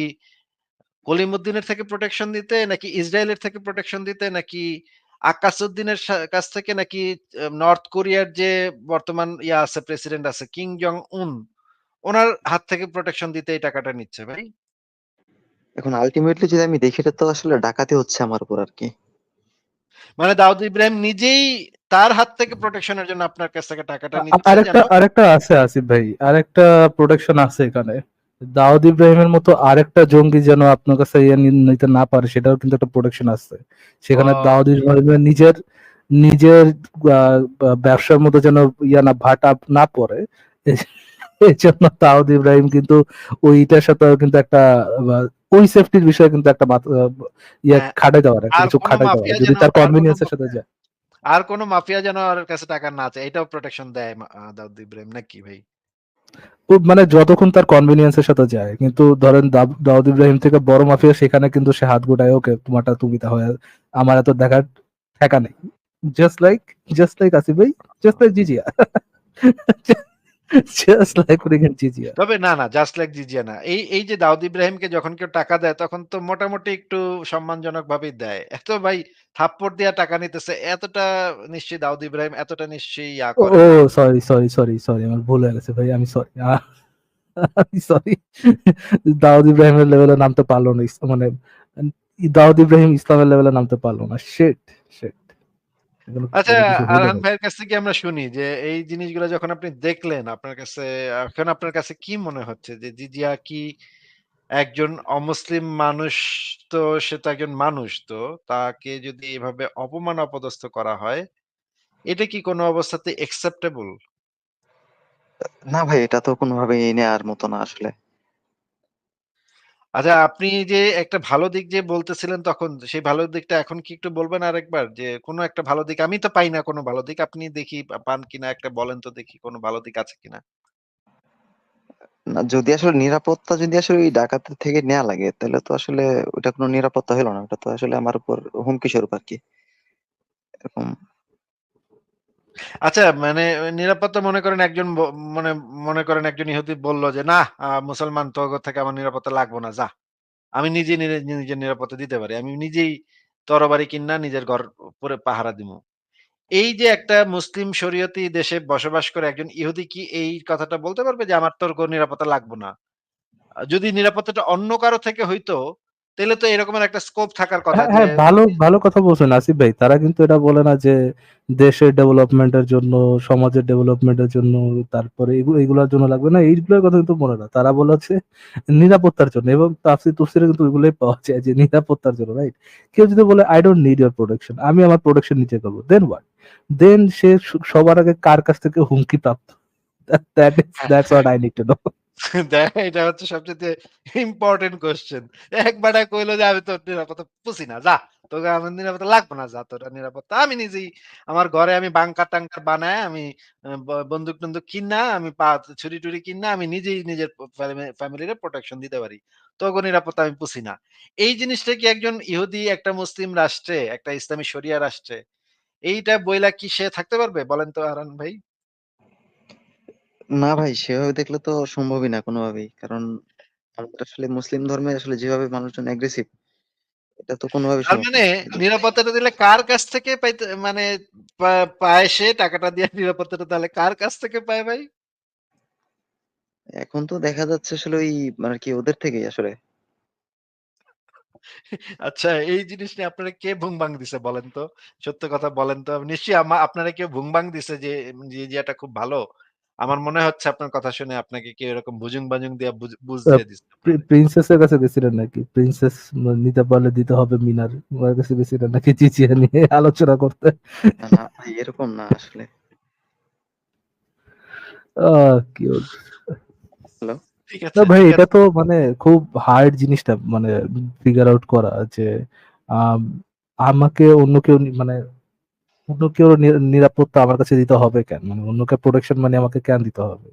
কলিমুদ্দিনের থেকে প্রোটেকশন দিতে নাকি ইসরায়েলের থেকে প্রোটেকশন দিতে নাকি আকাসউদ্দিনের কাছ থেকে নাকি নর্থ কোরিয়ার যে বর্তমান আছে প্রেসিডেন্ট আছে কিং জং উন ওনার হাত থেকে প্রোটেকশন দিতে এই টাকাটা নিচ্ছে ভাই? এখন আল্টিমেটলি যদি আমি দেখি এটা তো আসলে ডাকাতি হচ্ছে আমার উপর আর কি। মানে দাউদ ইব্রাহিম নিজেই তার হাত থেকে প্রোটেকশনের জন্য আপনার কাছ থেকে টাকাটা নিচ্ছে যেন আরেকটা আছে আসিফ ভাই। আরেকটা প্রোটেকশন আছে এখানে। দাউদ ইব্রাহিমের মতো আরেকটা জঙ্গি যেন আপনার কাছে ইয়ে নিতে না পারে, সেটাও কিন্তু একটা প্রোটেকশন আছে। সেখানে দাউদ ও ইব্রাহিমের নিজের নিজের ব্যবসার মতো যেন ভাটা না পড়ে, এই জন্য দাউদ ইব্রাহিম কিন্তু ওইটার সাথে কিন্তু একটা ওই সেফটির বিষয়ে কিন্তু একটা হ্যাঁ, খাটাই দেওয়ার, একটা আর কিছু কোন খাটাই দেওয়ার, মাফিয়া যদি যেন তার আর কোন কনভিনিয়েন্সের সাথে যায়। আর কোন মাফিয়া যেন ওর কাছে টাকা না চায় এটাও প্রোটেকশন দেয় দাউদ ইব্রাহিম নাকি ভাই? ও মানে যতক্ষণ তার কনভিনিয়েন্সের সাথে যায়। কিন্তু ধরেন দাউদ ইব্রাহিম থেকে বড় মাফিয়া, সেখানে কিন্তু সে হাত গুটায়, ওকে তোমারটা তুমি তা হয়, আমার এত দেখার ঠেকা নেই। জাস্ট লাইক আসিফ ভাই, জাস্ট লাইক জিজিয়া, জাস্ট লাইক ফ্রিকিং জিজিয়া। তবে না, না জাস্ট লাইক জিজিয়া না। এই যে দাউদ ইব্রাহিমকে যখন কেউ টাকা দেয় তখন তো মোটামুটি একটু সম্মানজনক ভাবেই দেয়। এত ভাই থাপ্পড় দিয়া টাকা নিতেছে এতটা নিশ্চয়ই দাউদ ইব্রাহিম এতটা নিশ্চয়ই ও করে না। সরি আমার ভুল হয়ে গেছে ভাই, আমি সরি। সরি, দাউদ ইব্রাহিমের লেভেলে নামতে পারলো না, মানে দাউদ ইব্রাহিম ইসলামের লেভেলে নামতে পারলো না। শিট, শিট, এগুলো আচ্ছা, এগুলো কিছু হইলো আরহান না। ভাইয়ের কাছ থেকে আমরা শুনি যে এই জিনিসগুলো যখন আপনি দেখলেন আপনার কাছে এখন আপনার কাছে কি মনে হচ্ছে যে জিজিয়া কি একজন অমুসলিম মানুষ, তো সে তো একজন মানুষ, তো তাকে যদি এভাবে অপমান অপদস্থ করা হয় এটা কি কোনো অবস্থাতে acceptable? না ভাই, এটা তো কোনোভাবেই নেয়ার মতো না আসলে। আচ্ছা, আপনি যে একটা ভালো দিক যে বলতেছিলেন তখন, সেই ভালো দিকটা এখন কি একটু বলবেন আরেকবার? যে কোনো একটা ভালো দিক, আমি তো পাই না কোনো ভালো দিক। আপনি দেখি পান কিনা একটা বলেন তো দেখি কোনো ভালো দিক আছে কিনা? না, যদি আসলে নিরাপত্তা যদি আসলে ওই ডাকাতের থেকে নেয়া লাগে, তাহলে তো আসলে ওটা কোনো নিরাপত্তা হলো না। ওটা তো আসলে আমার উপর হুমকি স্বরূপ আরকি। এরকম। আচ্ছা, মানে নিরাপত্তা মনে করেন একজন মনে মনে করেন একজন ইহুদি বলল যে, "নাহ, মুসলমান তোগো থেকে আমার নিরাপত্তা লাগবো না, যা। আমি নিজে নিজের নিরাপত্তা দিতে পারি। আমি নিজেই তরবারি কিনা নিজের ঘর পুরে পাহারা দিমু।" এই যে একটা মুসলিম শরীয়তি দেশে বসবাস করে একজন ইহুদি কি এই কথাটা বলতে পারবে যে, "আমার তোর কোনো নিরাপত্তা লাগবো না"? যদি নিরাপত্তাটা অন্য কারো থেকে হইতো, তাইলে তো এরকমের একটা স্কোপ থাকার কথা হ্যাঁ, যে হ্যাঁ, ভালো ভালো কথা বলছেন আসিফ ভাই। তারা কিন্তু এটা বলে না যে দেশের ডেভেলপমেন্টের জন্য, সমাজের ডেভেলপমেন্টের জন্য, তারপরে এগুলোর জন্য লাগবে না। এইগুলোর কথা কিন্তু বলে না। তারা বলে হচ্ছে নিরাপত্তার জন্য, এবং তাফসীর তুফসীরে কিন্তু ওইগুলোই পাওয়া যায় যে নিরাপত্তার জন্য, রাইট? কেউ যদি বলে I don't need your protection, আমি আমার প্রোটেকশন নিজে করবো, দেন হোয়াট? দেন সে সবার আগে কার কাছ থেকে হুমকি প্রাপ্ত? That's what I need to know. এটা হচ্ছে সবচাইতে ইম্পোর্টেন্ট কোয়েশ্চেন। এক বেটায় কইলো যে, "আমি তোর নিরাপত্তা পুছি না। যা। তোকে আমার নিরাপত্তা লাগবে না। যা, তোর নিরাপত্তা আমি নিজেই আমার ঘরে আমি বাংকার-টাংকার বানায় আমি বন্দুক-টন্দুক কিনা, আমি ছুরি-টুরি কিনা আমি নিজেই নিজের ফ্যামিলিরে প্রোটেকশন দিতে পারি। তোগো নিরাপত্তা আমি পুছি না।" এই জিনিসটা কি একজন ইহুদি একটা মুসলিম রাষ্ট্রে, একটা ইসলামী শরিয়া রাষ্ট্রে এইটা বইলা কি সে থাকতে পারবে? বলেন তো হারান ভাই? না ভাই, সেভাবে দেখলে তো সম্ভবই না কোনোভাবেই। কারণ আমাদের আসলে মুসলিম ধর্মে আসলে যেভাবে মানুষজন অ্যাগ্রেসিভ, এটা তো কোনোভাবেই তার সম্ভব মানে না। নিরাপত্তাটা দিলে কার কাছ থেকে পাইতে, মানে পায় সে টাকাটা দিয়ে নিরাপত্তাটা তাহলে কার কাছ থেকে পায় ভাই? এখন তো দেখা যাচ্ছে আসলে ওই মানে কি ওদের থেকেই আসলে। আচ্ছা, এই জিনিস নিয়ে আপনারা কে ভুং-ভাং দিছে বলেন তো? সত্য কথা বলেন তো। নিশ্চয়ই আপনারা কেউ ভুং-ভাং দিছে যে জিজিয়াটা খুব ভালো। আমার মনে হচ্ছে আপনার কথা শুনে আপনাকে কেউ এরকম ভুজুং-বাজুং দিয়া বুঝ দিয়ে দিছে আপনারে। প্রিন্সেসের কাছে গেছিলেন নাকি? প্রিন্সেস নিতে পারলে দিতে হবে মিনার। ওর কাছে গেছিলেন নাকি চিচিয়া নিয়ে আলোচনা করতে? না, না ভাই, এরকম না আসলে। কিউট। ঠিক না আছে, ভাই, ঠিক এটা আছে। তো মানে খুব হার্ড জিনিসটা, মানে ফিগার আউট করা যে আম, আমাকে অন্য কেউ মানে অন্য কেউ নিরাপত্তা আমার কাছে দিতে হবে কেন, মানে অন্যকে প্রোটেকশন মানে আমাকে কেন দিতে হবে?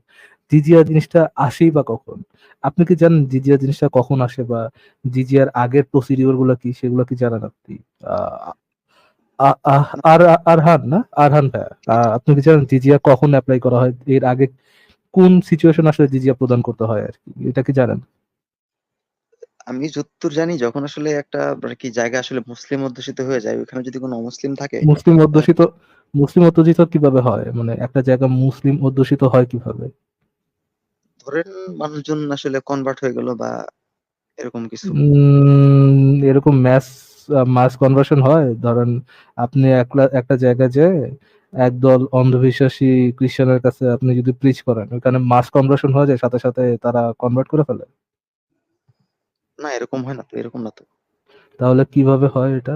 জিজিয়া জিনিসটা আসেই বা কখন? আপনি কি জানেন জিজিয়া জিনিসটা কখন আসে, বা জিজিয়ার আগের প্রসিডিওর গুলো কি, সেগুলো কি জানেন আপনি? আহ, না, আর আরহান না, আরহান ভাইয়া, আপনি কি জানেন জিজিয়া কখন অ্যাপ্লাই করা হয়, এর আগে কোন সিচুয়েশন আসলে জিজিয়া প্রদান করতে হয় আর কি, এটা কি জানেন? আমি যতদূর জানি, যখন আসলে একটা মানে কি জায়গা আসলে মুসলিম অধ্যুষিত হয়ে যায়, ওখানে যদি কোনো অমুসলিম থাকে, মুসলিম তাহলে অধ্যুষিত, মুসলিম অধ্যুষিত কিভাবে হয়, মানে একটা জায়গা মুসলিম অধ্যুষিত হয় কিভাবে? ধরেন মানুষজন আসলে কনভার্ট হয়ে গেল বা এরকম কিছু। এরকম মাস কনভার্সন হয়, ধরেন আপনি একটা জায়গায় যে একদল অন্ধবিশ্বাসী খ্রিস্টানের কাছে আপনি যদি প্রিচ করেন, ওখানে মাস কনভার্সন হয়ে যায়, সাথে সাথে তারা কনভার্ট করে ফেলে। না, এরকম হয় না তো, এরকম না তো। তাহলে কিভাবে হয় এটা?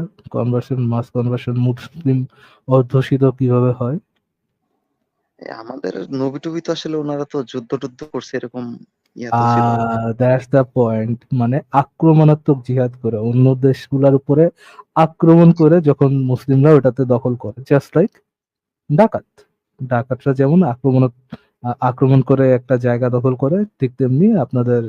মাস কনভার্সন মুসলিম অধ্যুষিত কিভাবে হয়? আমাদের নবী টবি তো আসলে ওনারা তো যুদ্ধ টুদ্ধ করছে, এরকম ইয়া তো ছিল। দ্যাটস দ্য পয়েন্ট, মানে আক্রমণাত্মক জিহাদ করে অন্য দেশগুলোর উপরে আক্রমণ করে যখন মুসলিমরা ওটাতে দখল করে, জাস্ট লাইক ডাকাত। ডাকাতরা যেমন আক্রমণ করে একটা জায়গা দখল করে, ঠিক তেমনি আপনাদের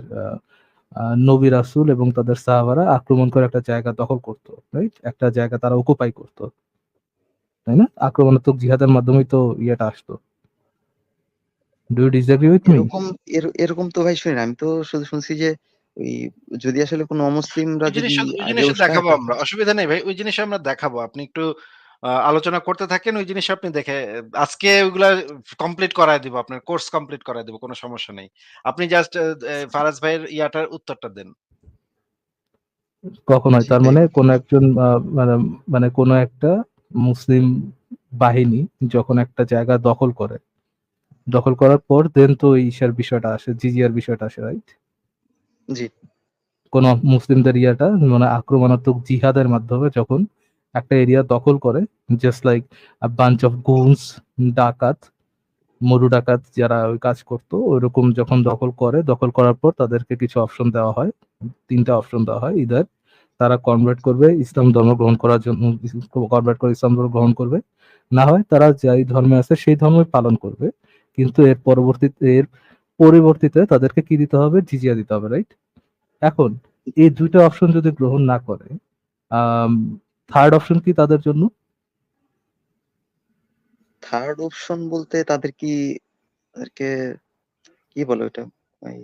নবী রাসূল এবং তাদের সাহাবারা আক্রমণ করে একটা জায়গা দখল করতো, রাইট? একটা জায়গা তারা অকুপাই করতো, তাই না? আক্রমণাত্মক জিহাদের মাধ্যমেই তো ইয়েটা আসতো। Do you disagree with me? এরকম এরকম তো ভাই শুনি না। আমি তো শুধু শুনছি যে ওই যদি আসলে কোনো অমুসলিমরা যদি ওই আগেও জিনিসটা দেখাবো আমরা। অসুবিধা নেই ভাই। ওই জিনিস আমরা দেখাবো। আপনি একটু আলোচনা করতে থাকেন ওই জিনিস আপনি দেখে আজকে ওইগুলা কমপ্লিট করায় দিব। আপনার কোর্স কমপ্লিট করায় দিব। কোন সমস্যা নেই। আপনি জাস্ট ফারাজ ভাইয়ের ইয়াটার উত্তরটা দেন। কখনোই। জি তার ভাই। মানে কোন একজন মানে মানে কোন একটা মুসলিম বাহিনী যখন একটা জায়গা দখল করে, দখল করার পর দেন তো এই ইসের বিষয়টা আসে, জিজিয়ার বিষয়টা আসে, রাইট? জি। কোন মুসলিমদের ইয়াটা মানে আক্রমণাত্মক জিহাদের মাধ্যমে যখন একটা এরিয়া দখল করে, just like a bunch of goons, ডাকাত, মরু ডাকাত যারা ওই কাজ করতো, ওইরকম যখন দখল করে, দখল করার পর তাদেরকে কিছু অপশন দেওয়া হয়। ৩ টা অপশন দেওয়া হয়। ইদার তারা কনভার্ট করবে ইসলাম ধর্ম গ্রহণ করার জন্য, কনভার্ট করে ইসলাম ধর্ম গ্রহণ করবে। না হয় তারা যেই ধর্মে আছে সেই ধর্মই পালন করবে। কিন্তু এর পরিবর্তিতে তাদেরকে কি দিতে হবে? জিজিয়া দিতে হবে, রাইট? এখন এই ২ টা অপশন যদি গ্রহণ না করে, আম 3rd অপশন কি তাদের জন্য? থার্ড অপশন বলতে তাদেরকে কি বলে ওটা? ওই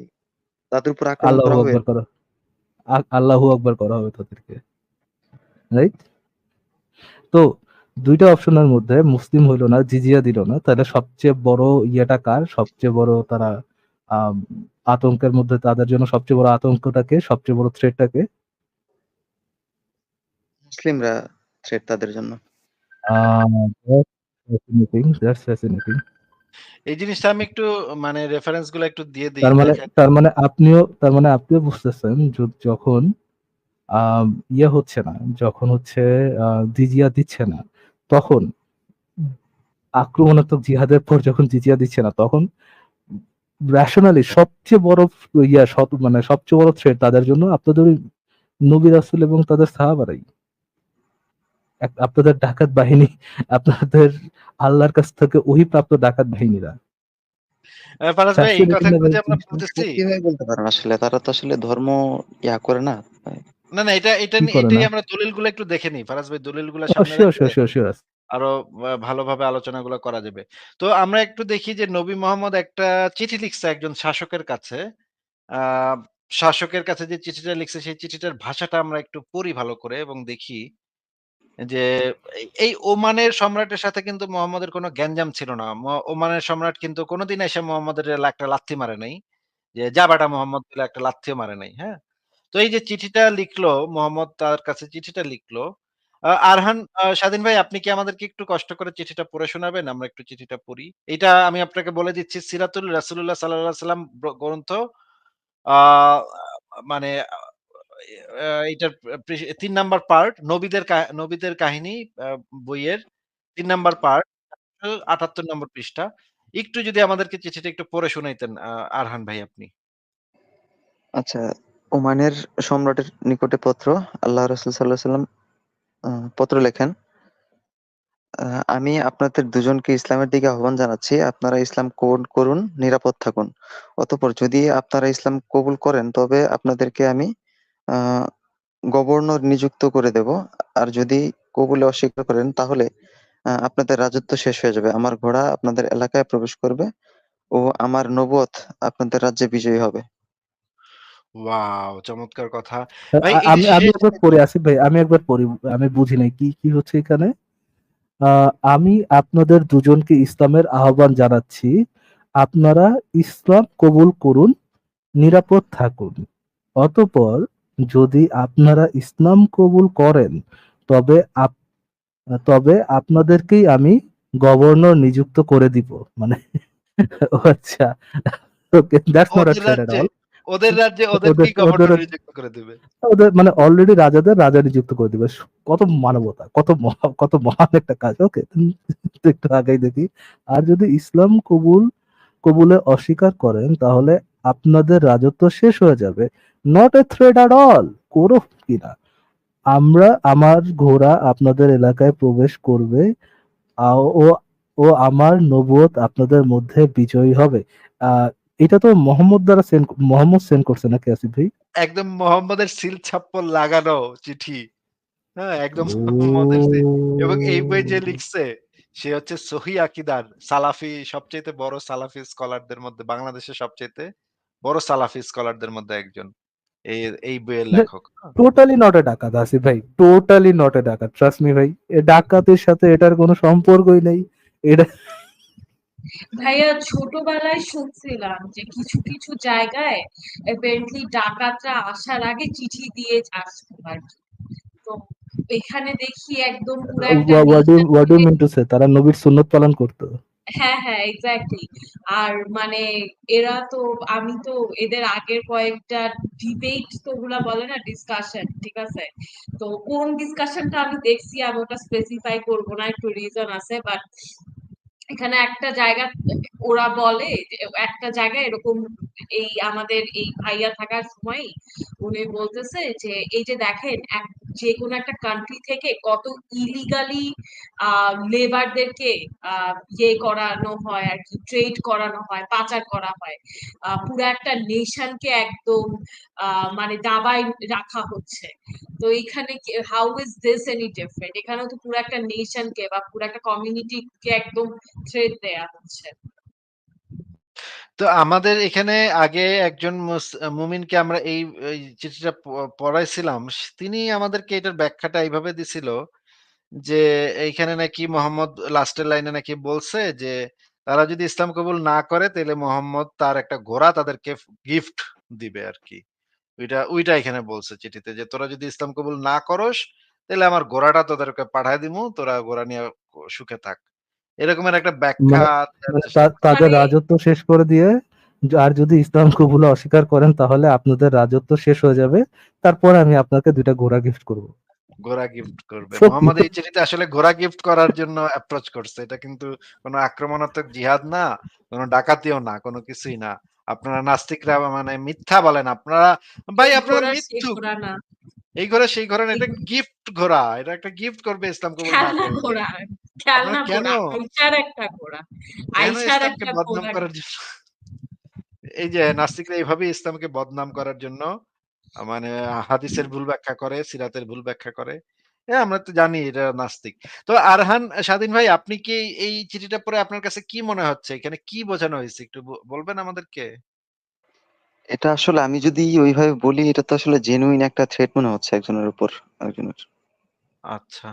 তাদের উপর আক্রমণ আল্লাহু করা হবে? আকবার করা, আল্লাহু আকবার করা হবে তাদেরকে, রাইট? তো ২ টা অপশনের মধ্যে মুসলিম হইল না, জিজিয়া দিল না, তাহলে সবচেয়ে বড় ইয়েটা কার? সবচেয়ে বড় তারা আম আতঙ্কের মধ্যে তাদের জন্য সবচেয়ে বড় আতঙ্কটা কে? সবচেয়ে বড় থ্রেটটা কে? মুসলিমরা থ্রেট তাদের জন্য। আ দ্যাটস ফ্যাসিনেটিং, দ্যাটস ফ্যাসিনেটিং। এই জিনিসটা আমি একটু মানে রেফারেন্স গুলা একটু দিয়ে দেই। তার মানে দেখেন তার মানে আপনিও বুঝতেছেন যখন আম ইয়ে হচ্ছে না, যখন হচ্ছে জিজিয়া দিচ্ছে না, তখন আক্রমণাত্মক জিহাদের পর যখন জিজিয়া দিচ্ছে না, তখন রেশনালি সবচেয়ে বড় মানে সবচেয়ে বড় থ্রেট তাদের জন্য আপনাদের ওই নবী রাসূল এবং তাদের সাহাবারাই। আপনাদের ডাকাত বাহিনী, আপনাদের আল্লাহর কাছ থেকে ওহীপ্রাপ্ত ডাকাত বাহিনীরা। ফারাজ ভাই এই ফ্যাসিনেটিং না কথাগুলো ভাই যে আমরা জিনিসটা? বলতেছি কিভাবে বলতে পারেন আসলে? তারা তো আসলে ধর্ম করে না। না, না কি করে এটাই না? আমরা দলিলগুলো একটু দেখে নিই। ফারাজ ভাই দলিলগুলা সামনে শিওর, রাখলে শিওর, শিওর, শিওর। আরো ভালোভাবে আলোচনাগুলো করা যাবে। তো আমরা একটু দেখি যে নবী মোহাম্মদ একটা চিঠি লিখছে একজন শাসকের কাছে। আ শাসকের কাছে যে চিঠিটা লিখছে সেই চিঠিটার ভাষাটা আমরা একটু পড়ি ভালো করে এবং দেখি যে এই ওমানের সম্রাটের সাথে কিন্তু মোহাম্মদের কোনো গ্যাঞ্জাম ছিল না। ওমানের সম্রাট কিন্তু কোনদিন এসে মোহাম্মদের একটা লাথি মারে নাই। যে যা বেটা মোহাম্মদ বলে একটা লাথিও মারে নাই। হ্যাঁ? তো এই যে চিঠিটা লিখলো মোহাম্মদ তার কাছে চিঠিটা লিখলো। আরহান স্বাধীন ভাই আপনি কি আমাদেরকে একটু কষ্ট করে চিঠিটা পড়ে শোনাবেন? আমরা একটু চিঠিটা পড়ি। এটা আমি আপনাকে বলে দিচ্ছি সিরাতুল রাসূলুল্লাহ সাল্লাল্লাহু আলাইহি ওয়াসাল্লাম গ্রন্থ আ মানে এইটার ৩ নাম্বার পার্ট নবীদের কাহিনী আ বইয়ের ৩ নাম্বার পার্ট ৭৮ নম্বর পৃষ্ঠা। একটু যদি আমাদেরকে চিঠিটা একটু পড়ে শোনাইতেন আরহান ভাই আপনি। আচ্ছা, ওমানের সম্রাটের নিকটে পত্র। আল্লাহ রাসূল সাল্লাল্লাহু আলাইহি ওয়াসাল্লাম পত্র লেখেন, আ আমি আপনাদের দুজনকে ইসলামের দিকে আহ্বান জানাচ্ছি। আপনারা ইসলাম কবুল করুন, নিরাপদ থাকুন। অতঃপর যদি আপনারা ইসলাম কবুল করেন তবে আপনাদেরকে আমি আ গভর্নর নিযুক্ত করে দেব। আর যদি কবুলে অস্বীকার করেন তাহলে আপনাদের রাজত্ব শেষ হয়ে যাবে। আমার ঘোড়া আপনাদের এলাকায় প্রবেশ করবে ও আমার নবুয়ত আপনাদের রাজ্যে বিজয়ী হবে। ওয়াও! চমৎকার কথা। আ ভাই আ এই যে আমি আমি শেষ একবার পড়ি, আসিফ ভাই, আমি একবার পড়ি। আমি বুঝি নাই কি হচ্ছে এখানে? আ আমি আপনাদের দুজনকে ইসলামের আহ্বান জানাচ্ছি। আপনারা ইসলাম কবুল করুন, নিরাপদ থাকুন। অতঃপর যদি আপনারা ইসলাম কবুল করেন, তবে তবে আপনাদেরকেই আমি গভর্নর নিযুক্ত করে দিব। মানে ও আচ্ছা। ওকে, দ্যাটস নট আ ওদের থ্রেট এট রাজ্যে অল। ওদের ওদেরকেই ওদের গভর্নর নিযুক্ত করে দিবে। ওদের মানে অলরেডি রাজাদের রাজা নিযুক্ত করে দিবে। কত মানবতা, কত মহান একটা কাজ। ওকে, একটু আগেই দেখি। আর যদি ইসলাম কবুলে অস্বীকার করেন তাহলে আপনাদের রাজত্ব শেষ হয়ে যাবে। Not a threat at all. কোনো কিনা। আমার ঘোড়া আপনাদের এলাকায় প্রবেশ করবে। ও ও আমার নবুয়ত আপনাদের মধ্যে বিজয়ী হবে। আ এটা তো মোহাম্মদ সেন্ড করছে নাকি আসিফ ভাই? একদম মোহাম্মদের সিল ছাপ্পর লাগানো চিঠি। হ্যাঁ, একদম মোহাম্মদের এবং এই বই যে ও লিখছে সে হচ্ছে সহি আকীদার সালাফি সবচাইতে বড় সালাফি স্কলারদের মধ্যে বাংলাদেশের সবচাইতে বড় সালাফি স্কলারদের মধ্যে একজন। এই এই বইয়ের লেখক। টোটালি নট এ ডাকাত আসিফ ভাই, টোটালি নট এ ডাকাত, ট্রাস্ট মি ভাই। এ ডাকাতের সাথে এটার কোনো সম্পর্কই নেই। এটা ভাইয়া ছোটবেলায় শুনছিলাম যে কিছু কিছু জায়গায় অ্যাপারেন্টলি ডাকাতরা আসার আগে চিঠি দিয়ে আসতো আর কি। তো এখানে দেখি একদম পুরো একটা what you mean to say, তারা নবীর সুন্নত পালন করতো? হ্যাঁ হ্যাঁ এক্স্যাক্টলি। আর মানে এরা তো, আমি তো এদের আগের কয়েকটা ডিবেট তো ওগুলা বলে না ডিসকাশন, ঠিক আছে, তো কোন ডিসকাশনটা আমি দেখছি আমি ওটা স্পেসিফাই করবো না, একটু রিজন আছে, বাট এখানে একটা জায়গা ওরা বলে যে একটা জায়গায় এরকম এই আমাদের এই ভাইয়া থাকার সময় উনি বলতেছে যে এই যে দেখেন যে কোনো একটা কান্ট্রি থেকে কত ইলিগালি লেবারদেরকে ইয়ে করানো হয় আর কি, ট্রেড করানো হয়, পাচার করা হয়, পুরো একটা নেশনকে একদম মানে দাবায় রাখা হচ্ছে। তো এখানে how is this any different? এখানেও তো পুরো একটা নেশনকে বা পুরো একটা কমিউনিটিকে একদম থ্রেট দেয়া হচ্ছে। তো আমাদের এখানে আগে একজন মুমিনকে আমরা এই চিঠিটা পড়াইছিলাম। তিনি আমাদেরকে এটার ব্যাখ্যাটা এইভাবে দিছিল যে, এইখানে নাকি মোহাম্মদ লাস্টের লাইনে নাকি বলছে যে, তারা যদি ইসলাম কবুল না করে তাইলে মোহাম্মদ তার একটা ঘোড়া তাদেরকে গিফট দিবে আরকি। ওইটা এখানে বলছে চিঠিতে যে, "তোরা যদি ইসলাম কবুল না করস, তাইলে আমার ঘোড়াটা তোদেরকে পাঠায় দিমু। তোরা ঘোড়া নিয়ে সুখে থাক।" এরকমের একটা ব্যাখ্যা মানে দেওয়ার মানে চেষ্টা করছে। তাদের মানে রাজত্ব শেষ করে দিয়ে, আর যদি ইসলাম কবুল অস্বীকার করেন তাহলে আপনাদের রাজত্ব শেষ হয়ে যাবে, তারপর আমি আপনাকে 2টা ঘোড়া গিফট করব। ঘোড়া গিফট করবে। So, মোহাম্মদ এই চিঠিতে আসলে ঘোড়া গিফট করার জন্য অ্যাপ্রোচ করছে। এটা কিন্তু কোন আক্রমণাত্মক জিহাদ না, কোন ডাকাতিও না, কোন কিছুই না। আপনারা নাস্তিকরা মানে মিথ্যা বলেন। আপনারা ভাই এই আপনারা ঘোড়া সেই মিথ্যুক। ঘোড়া না, এই ঘোড়া সেই ঘোড়া না, এই এটা গিফট ঘোড়া। এটা একটা গিফট করবে ইসলাম কবুল না খেলনা করলে। ঘোড়া, আপনারা খেলনা কেন, ঘোড়া, আইসার একটা ঘোড়া, কেন আইসার ইসলামকে একটা বদনাম ঘোড়া। করার জন্য এই যে নাস্তিকরা এভাবেই ইসলামকে বদনাম করার জন্য মানে হাদিসের ভুল ব্যাখ্যা করে, সিরাতের ভুল ব্যাখ্যা করে। আমরা তো জানি এটা নাস্তিক। তো আরহান স্বাধীন ভাই, আপনি কি এই চিঠিটা পড়ে আপনার কাছে কি মনে হচ্ছে? এখানে কি বোঝানো হয়েছে একটু বলবেন আমাদেরকে? এটা আসলে আমি যদি ওইভাবে বলি, এটা তো আসলে জেনুইন একটা থ্রেট মনে হচ্ছে একজনের উপর আরেকজনের। আচ্ছা।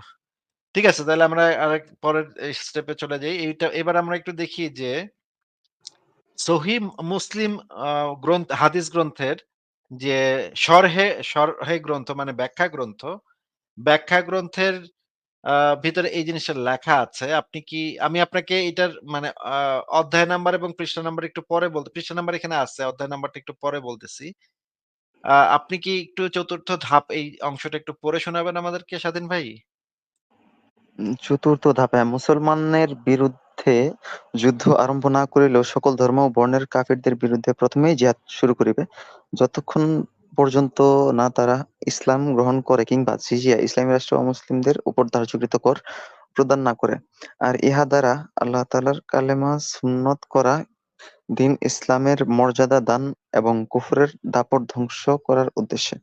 ঠিক আছে, তাহলে আমরা আরেক পরের স্টেপে চলে যাই। এবার আমরা একটু দেখি যে সহিহ মুসলিম আ হাদিস গ্রন্থের যে শরহে গ্রন্থ মানে ব্যাখ্যা গ্রন্থের আ ভিতরে এই জিনিসটা লেখা আছে। আমি আপনাকে এটার মানে অধ্যায় নাম্বার এবং পৃষ্ঠা নাম্বার একটু পরে পৃষ্ঠা নাম্বার এখানে আছে। অধ্যায় নাম্বারটা একটু পরে বলতেছি। আপনি কি একটু ৪র্থ ধাপ এই অংশটা একটু পড়ে শোনাবেন আমাদেরকে স্বাধীন ভাই? চতুর্থ ধাপে মুসলমানের বিরুদ্ধে যুদ্ধ আরম্ভ না করিলেও সকল ধর্ম ও বর্ণের কাফিরদের বিরুদ্ধে প্রথমেই জিহাদ শুরু করিবে, যতক্ষণ পর্যন্ত না তারা ইসলাম গ্রহণ করে কিংবা জিজিয়া ইসলামী রাষ্ট্র অমুসলিমদের উপর ধার্যকৃত কর প্রদান না করে। আর ইহা দ্বারা আল্লাহ তাআলার কালেমা সুন্নত করা, দ্বীন ইসলামের মর্যাদা দান এবং কুফরের দাপট ধ্বংস করার উদ্দেশ্যে।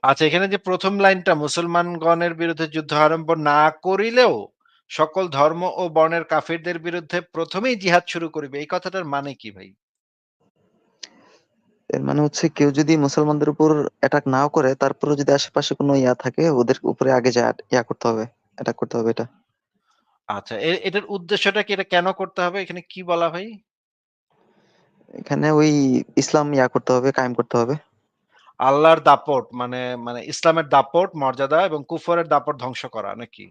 আচ্ছা, এখানে যে ১ম লাইনটা মুসলমানগণের বিরুদ্ধে যুদ্ধ আরম্ভ না করিলেও সকল ধর্ম ও বর্ণের কাফিরদের বিরুদ্ধে প্রথমেই জিহাদ শুরু করিবে। এই কথাটার মানে কি ভাই? এর মানে হচ্ছে কেউ যদি মুসলমানদের উপর অ্যাটাক নাও করে, তারপরেও যদি আশেপাশে কোনো ইয়া থাকে, ওদের উপরে আগে যা ইয়া করতে হবে, অ্যাটাক করতে হবে এটা। আচ্ছা, এটার উদ্দেশ্যটা কি? এটা কেন করতে হবে? এখানে কি বলা ভাই? এখানে ওই ইসলাম ইয়া করতে হবে, কায়েম করতে হবে। আল্লাহর দাপট মানে মানে ইসলামের দাপট, মর্যাদা এবং কুফরের দাপট ধ্বংস করা নাকি?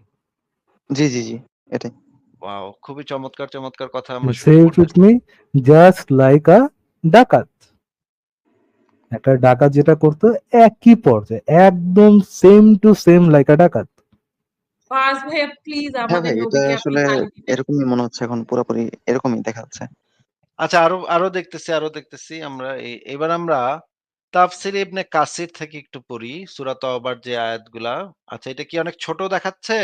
জি, জি, জি। এটাই। ওয়াও! খুবই চমৎকার, চমৎকার কথা আমরা সে শুরু উইথ করতেছি। মি, জাস্ট লাইক আ ডাকাত। একটা ডাকাত যেটা করতো একই পর্যায়ে, একদম সেম টু সেম লাইক আ ডাকাত। ফার্স্ট ভাইয়া প্লিজ হ্যাঁ আমাদের ভাই, এটা নবীকে আপনি আসলে গালি দিবেন। এরকমই মনে হচ্ছে এখন, পুরোপুরি এরকমই দেখা যাচ্ছে। আচ্ছা, আরো দেখতেছি আমরা। এবার আমরা তাফসীর ইবনে কাসির থেকে একটু পড়ি সূরা তওবার যে আয়াতগুলা। আচ্ছা, এটা কি অনেক ছোট দেখাচ্ছে?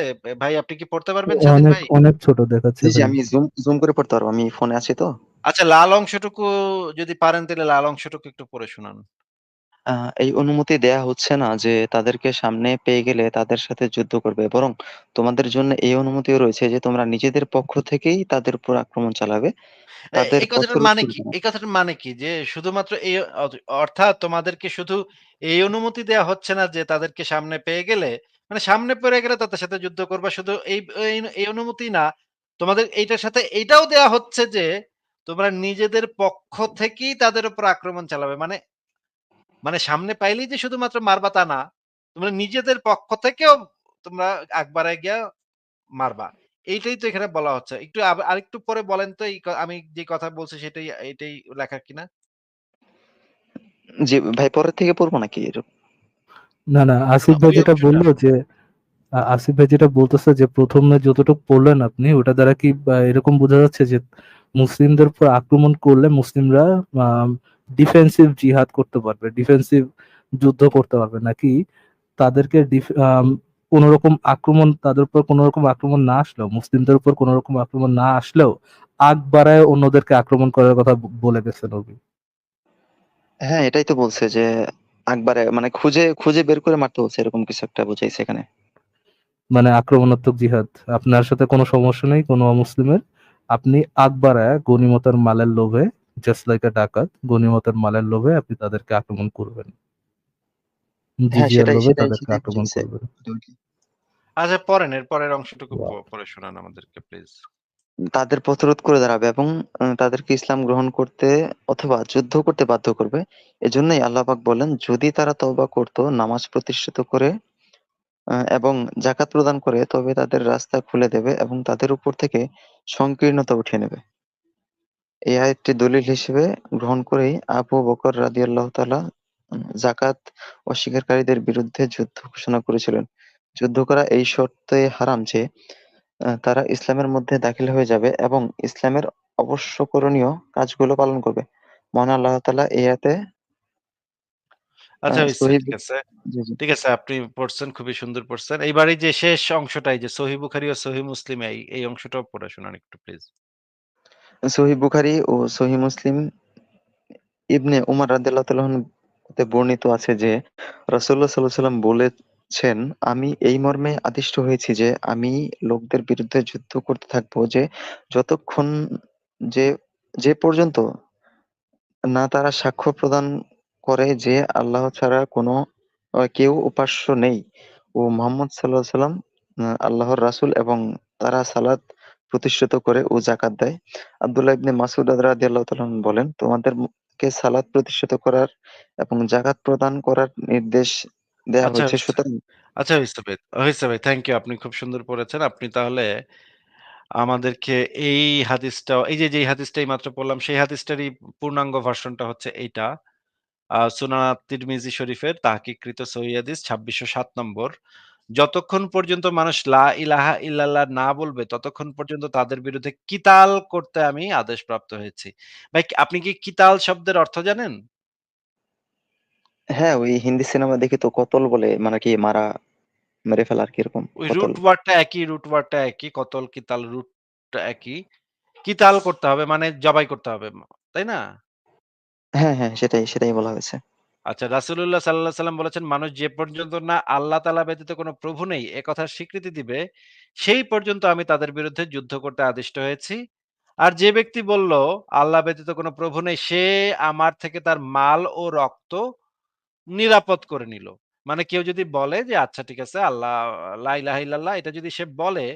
ভাই আপনি কি পড়তে পারবেন স্বাধীন অনেক ভাই? অনেক ছোট দেখাচ্ছে জি, জি, ভাই। আমি জুম জুম করে পড়তে পারবো। আমি ফোনে আছি তো। আচ্ছা, লাল অংশটুকু যদি পারেন তাহলে লাল অংশটুকু একটু পড়ে শোনান। আ এই অনুমতি দেয়া হচ্ছে না যে তাদেরকে সামনে পেয়ে গেলে তাদের সাথে যুদ্ধ করবে। বরং তোমাদের জন্য এই অনুমতিও রয়েছে যে তোমরা নিজেদের পক্ষ থেকেই তাদের উপর আক্রমণ চালাবে। তাদের এই কথাটার পথরোধ মানে কি? করবে না। এই কথাটার মানে কি? যে শুধুমাত্র এই অর্থাৎ তোমাদেরকে শুধু এই অনুমতি দেয়া হচ্ছে না যে তাদেরকে সামনে পেয়ে গেলে মানে সামনে পড়ে গেলে তাদের সাথে যুদ্ধ করবা শুধু এই অনুমতি না। তোমাদের এইটার সাথে এইটাও দেয়া হচ্ছে যে তোমরা নিজেদের পক্ষ থেকেই তাদের উপর আক্রমণ চালাবে। মানে সামনে পাইলেই যে শুধুমাত্র মারবা তা না। তোমরা নিজেদের পক্ষ থেকেও তোমরা আগ বাড়ায় গিয়া মারবা। এইটাই তো এখানে বলা হচ্ছে। একটু আরেকটু পরে বলেন তো আমি যে কথা বলছি এটাই লেখা কিনা? জি ভাই, পরের থেকে পড়বো নাকি? না না, আসিফ ভাই ওই যেটা অংশটা। বললো যে আসিফ ভাই যেটা বলতেছে যে প্রথমে যতটুকু পড়লেন আপনি ওটা দ্বারা কি এরকম বোঝা যাচ্ছে যে মুসলিমদের উপর আক্রমণ করলে মুসলিমরা ডিফেন্সিভ জিহাদ করতে পারবে, ডিফেন্সিভ যুদ্ধ করতে পারবে, নাকি তাদেরকে কোন রকম আক্রমণ, তাদের উপর কোন রকম আক্রমণ না আসলেও, মুসলিমদের উপর কোন রকম আক্রমণ না আসলেও আগ বাড়ায় অন্যদেরকে আক্রমণ করার কথা বলে গেছে নবী। হ্যাঁ, এটাই তো বলছে যে একবারে মানে খুঁজে খুঁজে বের করে মারতে হচ্ছে, এরকম কিছু একটা বুঝাইছে এখানে। মানে আক্রমণাত্মক জিহাদ, আপনার সাথে কোনো সমস্যা নেই কোনো অমুসলিমের, আপনি আগ বাড়ায় গনিমতের মালের লোভে, জাস্ট লাইক আ ডাকাত, গনিমতের মালের লোভে আপনি তাদেরকে আক্রমণ করবেন, হ্যাঁ, জিজিয়ার সেটাই লোভে সেটাই তাদেরকে সেটাই আক্রমণ বুঝাইছে। করবেন। আচ্ছা পড়েন এর পরের অংশটুকু Wow. পড়ে শোনান আমাদেরকে প্লিজ। তাদের পথরোধ করে দাঁড়াবে এবং তাদেরকে ইসলাম গ্রহণ করতে অথবা যুদ্ধ করতে বাধ্য করবে। এজন্যই আল্লাহ পাক বলেন, যদি তারা তওবা করত, নামাজ প্রতিষ্ঠিত করে এবং যাকাত প্রদান করে, তবে তাদের রাস্তা খুলে দেবে এবং তাদের উপর থেকে সংকীর্ণতা উঠিয়ে নেবে। এই আয়াতটি দলিল হিসেবে গ্রহণ করেই আবু বকর রাদিয়াল্লাহু তাআলা যাকাত অস্বীকারীদের বিরুদ্ধে যুদ্ধ ঘোষণা করেছিলেন। যুদ্ধ করা এই শর্তে হারাম যে তারা ইসলামের মধ্যে দাখিল হয়ে যাবে এবং ইসলামের অবশ্য করণীয় কাজগুলো পালন করবে। মহান আল্লাহ তাআলা এই আয়াতে আচ্ছা হইছে সহিহ ঠিক আছে। জি, জি। ঠিক আছে আপনি পড়ছেন খুবই সুন্দর পড়ছেন। এইবার এই যে শেষ অংশটাই যে সহিহ বুখারী ও সহিহ মুসলিম এই অংশটাও পড়ে শোনান একটু প্লিজ। সহিহ বুখারী ও সহিহ মুসলিম ইবনে উমর রাদিয়াল্লাহু তাআলা হতে বর্ণিত আছে যে রাসূলুল্লাহ সাল্লাল্লাহু আলাইহি ওয়াসাল্লাম বলেছেন, আমি এই মর্মে আদিষ্ট হয়েছি যে আমি লোকদের বিরুদ্ধে যুদ্ধ করতে থাকবো যে যতক্ষণ যে যে পর্যন্ত না তারা সাক্ষ্য প্রদান করে যে আল্লাহ ছাড়া কোনো কেউ উপাস্য নেই ও মুহাম্মদ সাল্লাল্লাহু আলাইহি ওয়াসাল্লাম আল্লাহর রাসূল, এবং তারা সালাত প্রতিষ্ঠিত করে ও যাকাত দেয়। আব্দুল্লাহ ইবনে মাসউদ রাদিয়াল্লাহু তাআলা বলেন, তোমাদেরকে সালাত প্রতিষ্ঠিত করার এবং যাকাত প্রদান করার নির্দেশ দেয়া আচ্ছা হয়েছে। হইছে। সুতরাং আচ্ছা হইছে ভাই। Thank you. আপনি খুব সুন্দর পড়েছেন। আপনি তাহলে আমাদেরকে এই হাদিসটাও এই যে যেই হাদিসটা এইমাত্র পড়লাম সেই হাদিসটারই পূর্ণাঙ্গ ভার্সনটা হচ্ছে এইটা। সুনান তিরমিজি শরীফের তাহকিককৃত সহিহ হাদিস ২৬০৭ নম্বর। যতক্ষণ পর্যন্ত মানুষ লা ইলাহা ইল্লাল্লাহ না বলবে ততক্ষণ পর্যন্ত তাদের বিরুদ্ধে কিতাল করতে আমি আদেশপ্রাপ্ত হয়েছি। ভাই আপনি কি কিতাল শব্দের অর্থ জানেন? হ্যাঁ, ওই হিন্দি সিনেমা দেখি তো, কতল বলে মানে কি মারা, মেরে ফেলা আরকি, এরকম ওই কতল। রুট ওয়ার্ডটা একই। কতল, কিতাল রুটটা একই। কিতাল করতে হবে মানে জবাই করতে হবে। তাই না? হ্যাঁ, হ্যাঁ, সেটাই সেটাই বলা হয়েছে। আচ্ছা রাসূলুল্লাহ সাল্লাল্লাহু আলাইহি সাল্লাম বলেছেন, মানুষ যে পর্যন্ত না আল্লাহ তাআলা ব্যতীত কোন প্রভু নেই এ কথার স্বীকৃতি দিবে, সেই পর্যন্ত আমি তাদের বিরুদ্ধে যুদ্ধ করতে আদিষ্ট হয়েছি। আর যে ব্যক্তি বলল আল্লাহ ব্যতীত কোন প্রভু নেই সে আমার থেকে তার মাল ও রক্ত নিরাপদ করে নিল। মানে কেউ যদি বলে যে আচ্ছা ঠিক আছে আল্লাহ লা ইলাহা ইল্লাল্লাহ এটা যদি সে বলে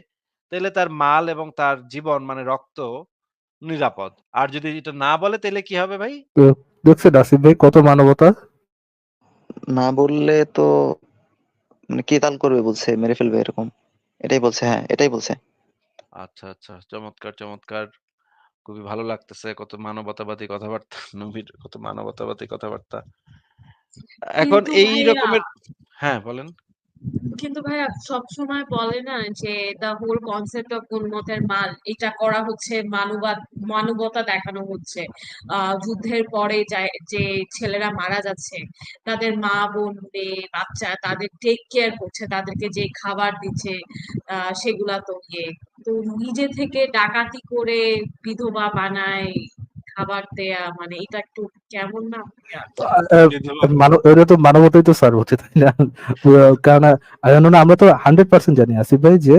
তাইলে তার মাল এবং তার জীবন মানে রক্ত নিরাপদ। আর যদি এটা না বলে তাইলে কি হবে ভাই? তো দেখছেন আসিফ ভাই কত মানবতা। না বললে তো মানে কেতাল করবে বলছে, মেরে ফেলবে এরকম। এটাই বলছে, হ্যাঁ, এটাই বলছে। আচ্ছা, আচ্ছা। চমৎকার, চমৎকার। খুবই ভালো লাগতেছে। কত মানবতাবাদী কথাবার্তা। নবীর কত মানবতাবাদী কথাবার্তা। এখন কিন্তু এই ভাইয়া রকমের হ্যাঁ, বলেন। কিন্তু ভাইয়া সবসময় বলে না যে দা হোল কনসেপ্ট অফ গুলমতের মাল এটা করা হচ্ছে মানবতা দেখানো হচ্ছে। যুদ্ধের পরে যে ছেলেরা মারা যাচ্ছে তাদের মা বোন মেয়ে বাচ্চা তাদের টেক কেয়ার করছে, তাদেরকে যে খাবার দিচ্ছে সেগুলা তো ইয়ে তো নিজে থেকে ডাকাতি করে বিধবা বানায়, খাবার দেয়া মানে এটা একটু কেমন না ভাইয়া? এটা তো মানবতাই তো স্যার হচ্ছে, তাই না? কারণ আমরা তো 100% জানি আসিফ ভাই যে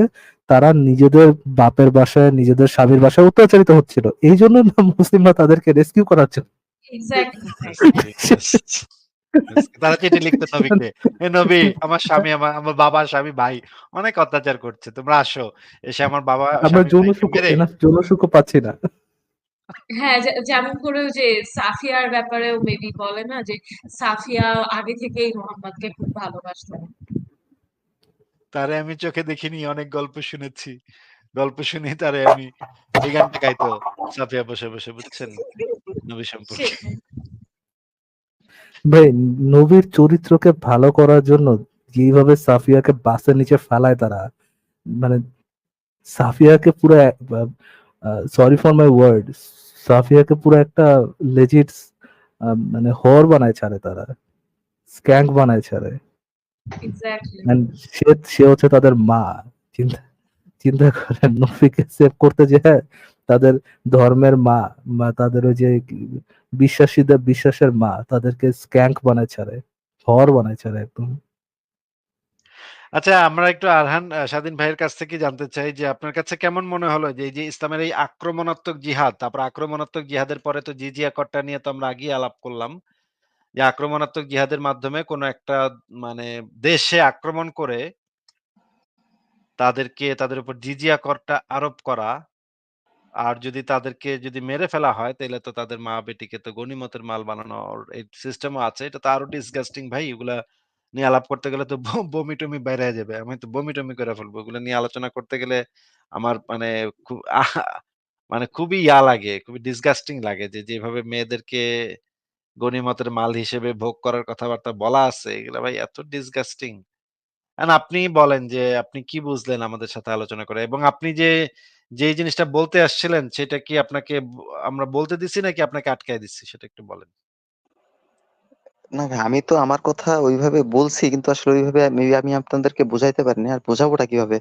তারা নিজেদের বাপের বাসায়, নিজেদের স্বামীর বাসায় অত্যাচারিত হচ্ছিল, এই জন্য না মুসলিমরা তাদেরকে রেস্কিউ করার জন্য। এক্স্যাক্টলি ভাই। তারা চিঠি লিখতো নবীকে, "হে নবী, আমার স্বামী আমার বাবা, স্বামী, ভাই অনেক অত্যাচার করছে। তোমরা আসো। এসে আমার বাবা, আমরা স্বামী, ভাইকে মেরে।" যৌন সুখও পাচ্ছি না। হ্যাঁ, যেমন করে ওই যে সাফিয়ার ব্যাপারেও মেবি বলে না যে সাফিয়া আগে থেকেই মোহাম্মদকে খুব ভালোবাসতো। তারে আমি চোখে দেখিনি, অনেক গল্প শুনেছি। গল্প শুনে তারে আমি এই গানটা গাইতো সাফিয়া বসে, বসে বুঝছেন? নবী সম্পর্কে। সেটাই। ভাই, নবীর চরিত্রকে ভালো করার জন্য যেভাবে সাফিয়াকে বাসের নিচে ফেলায় তারা, মানে সাফিয়াকে পুরো, সরি ফর মাই ওয়ার্ড, সাফিয়াকে পুরো একটা লেজিট মানে হর বানায় ছাড়ে তারা, স্ক্যাঙ্ক বানায় ছাড়ে। এক্স্যাক্টলি। And সে হচ্ছে তাদের মা। চিন্তা চিন্তা করেন, নবীকে সেভ করতে যে তাদের ধর্মের মা বা তাদের ওই যে বিশ্বাসের মা তাদেরকে স্ক্যাঙ্ক বানায় ছাড়ে, হর বানায় ছাড়ে একদম। আচ্ছা, আমরা একটু আরহান স্বাধীন ভাইয়ের কাছ থেকে জানতে চাই যে আপনার কাছে কেমন মনে হলো যে এই যে ইসলামের এই আক্রমণাত্মক জিহাদ, তারপর আক্রমণাত্মক জিহাদের পরে তো জিজিয়া করটা নিয়ে তো আমরা আগেই আলাপ করলাম। যে আক্রমণাত্মক জিহাদের মাধ্যমে কোন একটা মানে দেশে আক্রমণ করে তাদের উপর জিজিয়া করটা আরোপ করা। আর যদি তাদেরকে মেরে ফেলা হয় তাইলে তো তাদের মা-বেটিকে তো গনিমতের মাল বানানোর এই সিস্টেমও আছে। এটা তো আরো ডিসগাস্টিং ভাই। এগুলা নিয়ে আলাপ করতে গেলে তো বমি-টমি বাইর হয়ে যাবে। আমি তো বমি-টমি করে ফেলবো। এগুলা নিয়ে আলোচনা করতে গেলে আমার মানে খুব মানে খুবই লাগে, খুবই ডিসগাস্টিং লাগে যে যেভাবে মেয়েদেরকে গনিমতের মাল হিসেবে ভোগ করার কথাবার্তা বলা আছে, এগুলা ভাই এত ডিসগাস্টিং। এখন আপনি বলেন যে আপনি কি বুঝলেন আমাদের সাথে আলোচনা করে? এবং আপনি যেই জিনিসটা বলতে আসছিলেন সেটা কি আপনাকে আমরা বলতে দিছি নাকি আপনাকে আটকায় দিচ্ছি সেটা একটু বলেন। না ভাই, আমি তো আমার কথা ওইভাবে বলছি, কিন্তু আসলে ওইভাবে মেবি আমি আপনাদেরকে বুঝাইতে পারিনি। আর বোঝাবোটা কিভাবে?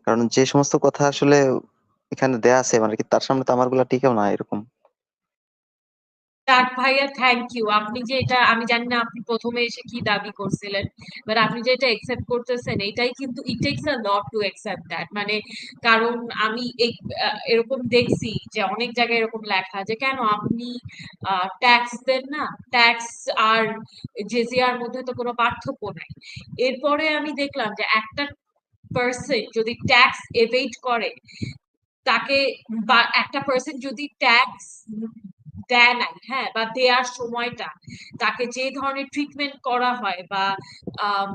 কারণ যে সমস্ত কথা আসলে এখানে দেয়া আছে মানে কি, তার সামনে তো আমারগুলা টিকেও না এরকম। যাক ভাইয়া, থ্যাংক ইউ। আপনি যে এটা, আমি জানি না আপনি প্রথমে এসে কি দাবি করছিলেন, বাট আপনি যে এটা একসেপ্ট করতেছেন এটাই কিন্তু ইট tax a lot to accept that. মানে কারণ আমি এরকম দেখছি যে অনেক জায়গায় এরকম লেখা যে কেন আপনি ট্যাক্স দেন না, ট্যাক্স আর জেজিয়ার মধ্যে তো কোনো পার্থক্য নাই। এরপরে আমি দেখলাম যে একটা পার্সন যদি ট্যাক্স এভেড করে, তাকে, বা একটা পার্সন যদি ট্যাক্স দেয় নাই, হ্যাঁ, বা দেওয়ার সময়টা তাকে যে ধরনের ট্রিটমেন্ট করা হয় বা আম,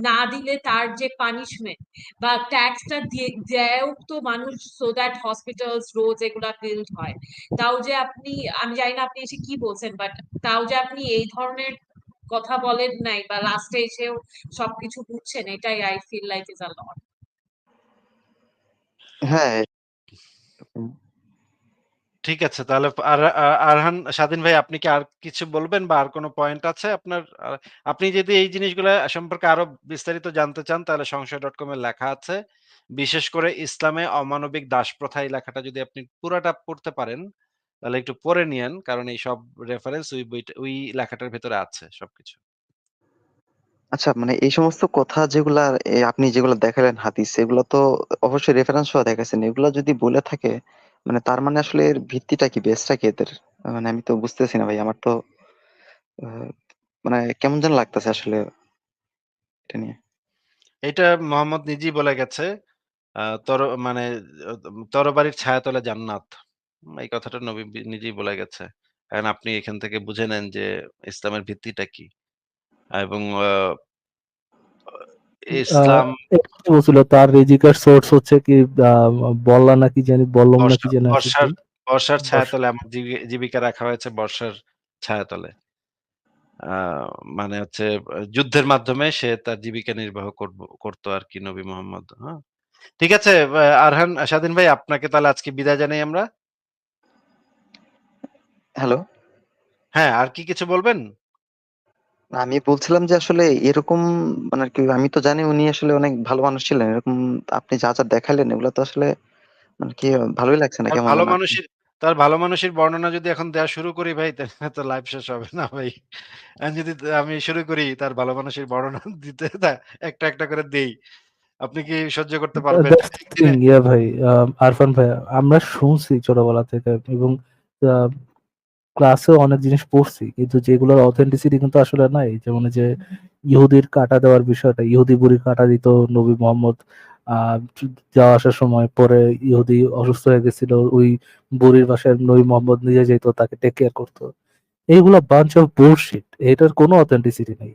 না দিলে তার যে পানিশমেন্ট, বা ট্যাক্সটা দেয়ও তো মানুষ সো দ্যাট হসপিটালস রোডস এগুলা বিল্ড হয়। তাও যে আপনি, আমি জানি না আপনি এসে কি বলছেন, বাট তাও যে আপনি এই ধরনের কথা বলেন নাই বা লাস্টে এসেও সবকিছু বুঝছেন, এটাই I feel like is a lot. হ্যাঁ, ঠিক আছে তাহলে আরহান স্বাধীন ভাই আপনি কি আর কিছু বলবেন বা আর কোনো পয়েন্ট আছে আপনার? আপনি যদি এই জিনিসগুলা সম্পর্কে আরো বিস্তারিত জানতে চান তাহলে সংশয়.com এর লেখা আছে। বিশেষ করে ইসলামে অমানবিক দাসপ্রথা এই লেখাটা যদি আপনি পুরাটা পড়তে পারেন তাহলে একটু পড়ে নিয়েন। কারণ এই সব রেফারেন্স ওই লেখাটার ভেতরে আছে সবকিছু। আচ্ছা, মানে এই সমস্ত কথা যেগুলা আপনি যেগুলো দেখালেন হাদিস, এগুলো তো অবশ্যই রেফারেন্স সহ দেখাচ্ছেন। এগুলা যদি বলে থাকে মানে তার মানে আসলে এর ভিত্তিটা কি, বেসটা কি এদের? মানে আমি তো বুঝতেছি না ভাই, আমার তো আহ, মানে কেমন যেন লাগতেছে আসলে এটা নিয়ে। এটা মোহাম্মদ নিজেই বলে গেছে। আ তর মানে অ তরবারির ছায়াতলে জান্নাত। এই কথাটা নবী নিজেই বলে গেছে। এখন আপনি এখান থেকে বুঝে নেন যে ইসলামের ভিত্তিটা কি? এবং আহ ইসলাম এটা কি বলছিল, তার রিজিকের সোর্স হচ্ছে কি, আহ, বল্লা নাকি জানি, বল্লম নাকি জানি আসিফ বর্ষার ভাই? বর্ষার বর্ষা। ছায়াতলে আমার জীবিকা রাখা হয়েছে বর্ষার ছায়াতলে। আ মানে হচ্ছে যুদ্ধের মাধ্যমে সে তার জীবিকা নির্বাহ করত আরকি নবী মোহাম্মদ। হ্যাঁ? ঠিক আছে আরহান স্বাধীন ভাই আপনাকে তাহলে আজকে বিদায় জানাই আমরা। হ্যালো, হ্যাঁ, আর কি কিছু বলবেন? আমি বলছিলাম যে আসলে এরকম মানে আর কি, আমি তো জানি উনি আসলে অনেক ভালো মানুষ ছিলেন। এরকম আপনি যা যা দেখালেন এগুলো তো আসলে মানে কি ভালোই লাগছে না, আর কেমন ভালো যেন আর কি। মানুষের তার ভালো মানুষের বর্ণনা যদি এখন দেয়া শুরু করি ভাই তাহলে তো লাইভ শেষ হবে না ভাই। এখন যদি আমি শুরু করি তার ভালো মানুষের বর্ণনা দিতে একটা, একটা করে দেই। আপনি কি সহ্য করতে পারবেন? দ্যাটস দ্য থিং, একদিনে? ইয়া ভাই। আরফান ভাই, আমরা শুনছি ছোটবেলা থেকে এবং ক্লাসেও অনেক জিনিস পড়ছি, কিন্তু যেগুলোর অথেন্টিসিটি কিন্তু আসলে নাই। যেমন এই যে ইহুদির কাটা দেওয়ার বিষয়টা, ইহুদি বুড়ি কাটা দিত নবী মোহাম্মদ যাওয়া আসার সময়। পরে ইহুদি অসুস্থ হয়ে গেছিল, ওই বুড়ির বাসায় নবী মোহাম্মদ নিজে যেত, তাকে টেক কেয়ার করতো। এইগুলা বাঞ্চ অফ বুলশিট, এটার কোনো অথেন্টিসিটি নেই।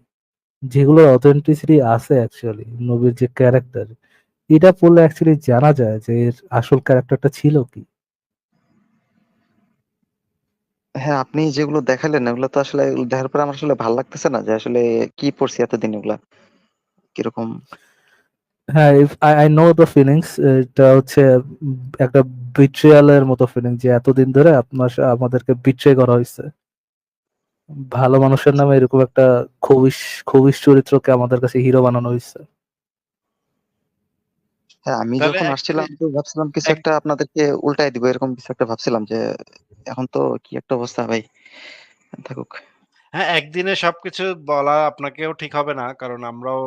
যেগুলোর অথেন্টিসিটি আছে অ্যাকচুয়ালি নবীর যে ক্যারেক্টার, এটা পড়লে অ্যাকচুয়ালি জানা যায় যে এর আসল ক্যারেক্টারটা ছিল কি। হ্যাঁ, আপনি যেগুলো দেখালেন এগুলো তো আসলে এগুলো দেখার পরে আমার আসলে ভাল লাগতেছে না যে আসলে কি পড়ছি এতদিন এগুলা কিরকম। হ্যাঁ, I I know the feelings. এটা হচ্ছে একটা বিট্রিয়ালের মতো ফিলিং, যে এতদিন ধরে আমাদেরকে বিট্রে করা হয়েছে। ভালো মানুষের নামে এরকম একটা খবিশ খবিশ চরিত্রকে আমাদের কাছে হিরো বানানো হয়েছে। হ্যাঁ, আমি তাহলে যখন এক আসছিলাম জিনিস তো ভাবছিলাম কিছু এক একটা আপনাদেরকে উল্টাই দিব, এরকম কিছু একটা ভাবছিলাম যে এখন তো কি একটা অবস্থা ভাই, থাকুক। হ্যাঁ, একদিনে সবকিছু বলা আপনাকেও ঠিক হবে না। কারণ আমরাও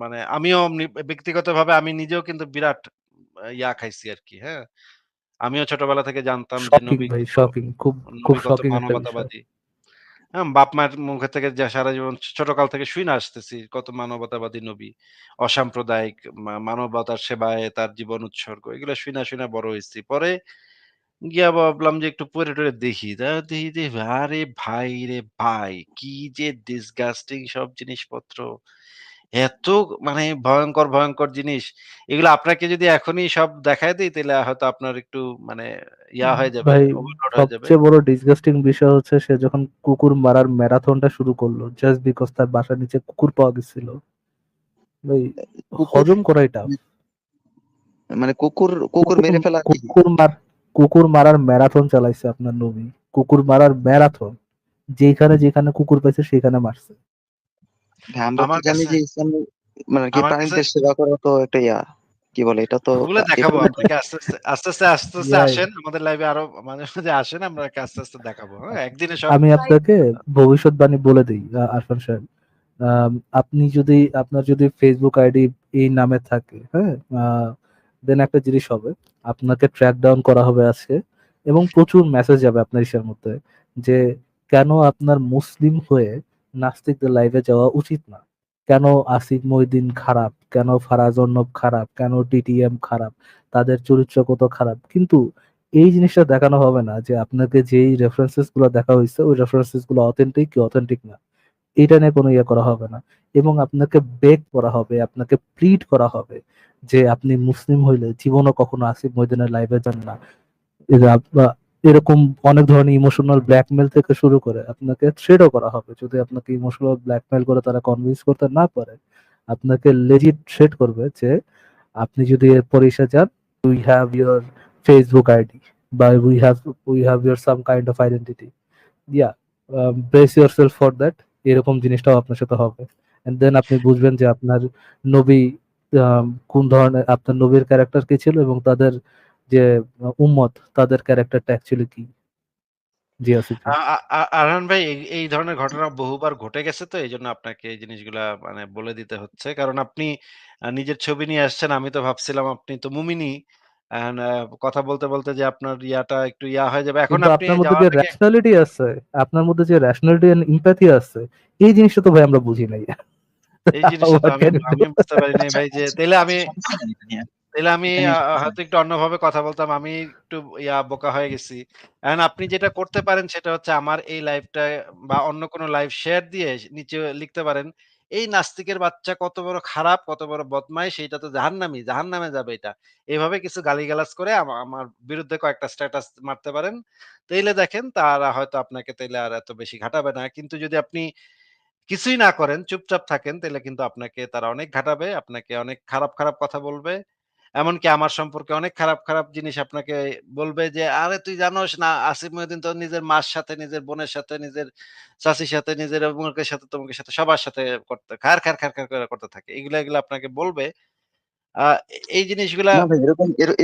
মানে আমিও ব্যক্তিগতভাবে আমি নিজেও কিন্তু বিরাট খাইছি আরকি, হ্যাঁ? আমিও ছোটবেলা থেকে জানতাম যে শকিং ভাই, শকিং, খুব খুব নবী কত শকিং একটা বিষয়। মানবতাবাদী। হ্যাঁ, বাপ-মায়ের মুখে থেকে যা সারা জীবন ছোটকাল থেকে শুইনা আসতেছি কত মানবতাবাদী নবী। অসাম্প্রদায়িক মানবতার সেবায় তার জীবন উৎসর্গ। এগুলো শুইনা, শুইনা বড় হইছি। পরে গিয়া ভাবলাম যে একটু পড়ে-টরে দেখি। দেখি যে আরে ভাই রে ভাই! কি যে ডিসগাস্টিং সব জিনিসপত্র। এত মানে ভয়ংকর, ভয়ংকর জিনিস। এগুলো আপনাকে যদি এখনই সব দেখায় দেই তাইলে হয়তো আপনার একটু মানে হয়ে যাবে, ভাই, ওভারলোড হয়ে যাবে। সবচেয়ে বড় ডিসগাস্টিং বিষয় হচ্ছে সে যখন কুকুর মারার ম্যারাথনটা শুরু করলো জাস্ট বিকজ তার বাসার নিচে কুকুর পাওয়া গেছিল। ভাই, কুকুর হজম করাই টাফ। মানে কুকুর কুকুর কুকুর মেরে ফেলা কি? কুকুর মার কুকুর মারার ম্যারাথন চালাইছে আপনার নবী। কুকুর মারার ম্যারাথন, যেখানে যেখানে কুকুর পাইছে সেখানে মারছে। হ্যাঁ, আমরা তো আমার জানি কাছে যে ইসলাম মানে আর কি আমার কাছে প্রাণীদের সেবা করা তো একটা কি বলে এটা তো ওগুলা দেখাবো এটার মধ্যে আপনাকে আস্তে, আস্তে ইয়াই, আসেন। আমাদের লাইভে আরো মাঝে, মাঝে আসেন। আমরা আস্তে, আস্তে দেখাবো। হ্যাঁ? একদিনে সব আমি ভাই আপনাকে ভবিষ্যৎবাণী বলে দিই, আরফান সাহেব। আপনি যদি, আপনার যদি ফেসবুক আইডি এই নামে থাকে, হ্যাঁ, দেন একটা জিনিস হবে, আপনাকে ট্র্যাক ডাউন করা হবে আজকে, এবং প্রচুর মেসেজ যাবে আপনার ইসের মধ্যে যে কেন আপনার মুসলিম হয়ে নাস্তিকদের লাইভে যাওয়া উচিত না, কেন আসিফ মহিউদ্দিন খারাপ, কেন ফারাজ অর্ণব খারাপ, কেন টিটিএম খারাপ, তাদের চরিত্র কত খারাপ। কিন্তু এই জিনিসটা দেখানো হবে না যে আপনাকে যেই রেফারেন্সেস গুলো দেখা হয়েছে ওই রেফারেন্সেস গুলো অথেন্টিক কি অথেন্টিক না, এটা নিয়ে কোনো ইয়ে করা হবে না। এবং আপনাকে বেগ করা হবে, আপনাকে প্লিড করা হবে যে আপনি মুসলিম হইলে জীবনও কখনো আসিফ মহিউদ্দিনের লাইভে যান না। এরকম অনেক ধরনের ইমোশনাল ব্ল্যাকমেল থেকে শুরু করে আপনাকে থ্রেটও করা হবে। যদি আপনাকে ইমোশনাল ব্ল্যাকমেল করে তারা কনভিন্স করতে না পারে, আপনাকে লেজিট থ্রেট করবে যে আপনি যদি এরপর এসে যান, we have your Facebook ID, বা we have your some kind of identity. Yeah, brace yourself for that. এরকম জিনিসটাও আপনার সাথে হবে। এন্ড দেন আপনি বুঝবেন যে আপনার নবী কোন ধরনের, আপনার নবীর ক্যারেক্টার কি ছিল, এবং তাদের যে উম্মত তাদের ক্যারেক্টারটা অ্যাকচুয়ালি কি। জি আসিফ আ ভাই। আ আ আরহান ভাই এই ধরনের ঘটনা বহুবার ঘটে গেছে তো এইজন্য আপনাকে এই জিনিসগুলা মানে বলে দিতে হচ্ছে। কারণ আপনি নিজের ছবি নিয়ে আসছেন। আমি তো ভাবছিলাম আপনি তো মুমিনি। অ্যান্ড কথা বলতে, বলতে যে আপনার ইয়াটা একটু হয়ে যাবে। এখন কিন্তু আপনি আপনার মধ্যে যে যাওয়ার আগে রেশনালিটি আছে, আপনার মধ্যে যে রেশনালিটি এন্ড এমপ্যাথি আছে, এই জিনিসটা তো ভাই আমরা বুঝি নাই। এই জিনিসটা তো What can we আমি do? বুঝতে পারি নাই আচ্ছা ভাই যে আচ্ছা তাইলে আমি আচ্ছা, সমস্যা নেই এটা নিয়ে। তাইলে আমি এটা নিয়ে সমস্যা হয়তো নেই। একটু অন্যভাবে কথা বলতাম। আমি একটু বোকা হয়ে গেছি। এখন আপনি যেটা করতে পারেন সেটা হচ্ছে আমার এই লাইভটা বা অন্য কোনো লাইভ শেয়ার দিয়ে নিচে লিখতে পারেন, "এই নাস্তিকের বাচ্চা কত বড় খারাপ, কত বড় বদমাইশ, এইটা তো জাহান্নামী, জাহান্নামে যাবে এটা।" এভাবে কিছু গালিগালাজ করে আমার বিরুদ্ধে কয়েকটা স্ট্যাটাস মারতে পারেন। তাইলে দেখেন তারা হয়তো আপনাকে তাইলে আর এত বেশি ঘাটাবে না। কিন্তু যদি আপনি কিছুই না করেন, চুপচাপ থাকেন, তাইলে কিন্তু আপনাকে তারা অনেক ঘাটাবে। আপনাকে অনেক খারাপ, খারাপ কথা বলবে। এমনকি আমার সম্পর্কে অনেক খারাপ, খারাপ জিনিস আপনাকে বলবে যে, "আরে তুই জানোস না আসিফ মহিউদ্দিন তো নিজের মার সাথে, নিজের বোনের সাথে, নিজের চাচীর সাথে, নিজের অমুকের সাথে, তমুকের সাথে সবার সাথে করতে খার, খার, খার, খার করে করতে থাকে।" এগুলা আপনাকে বলবে। আ এই জিনিসগুলা না ভাই,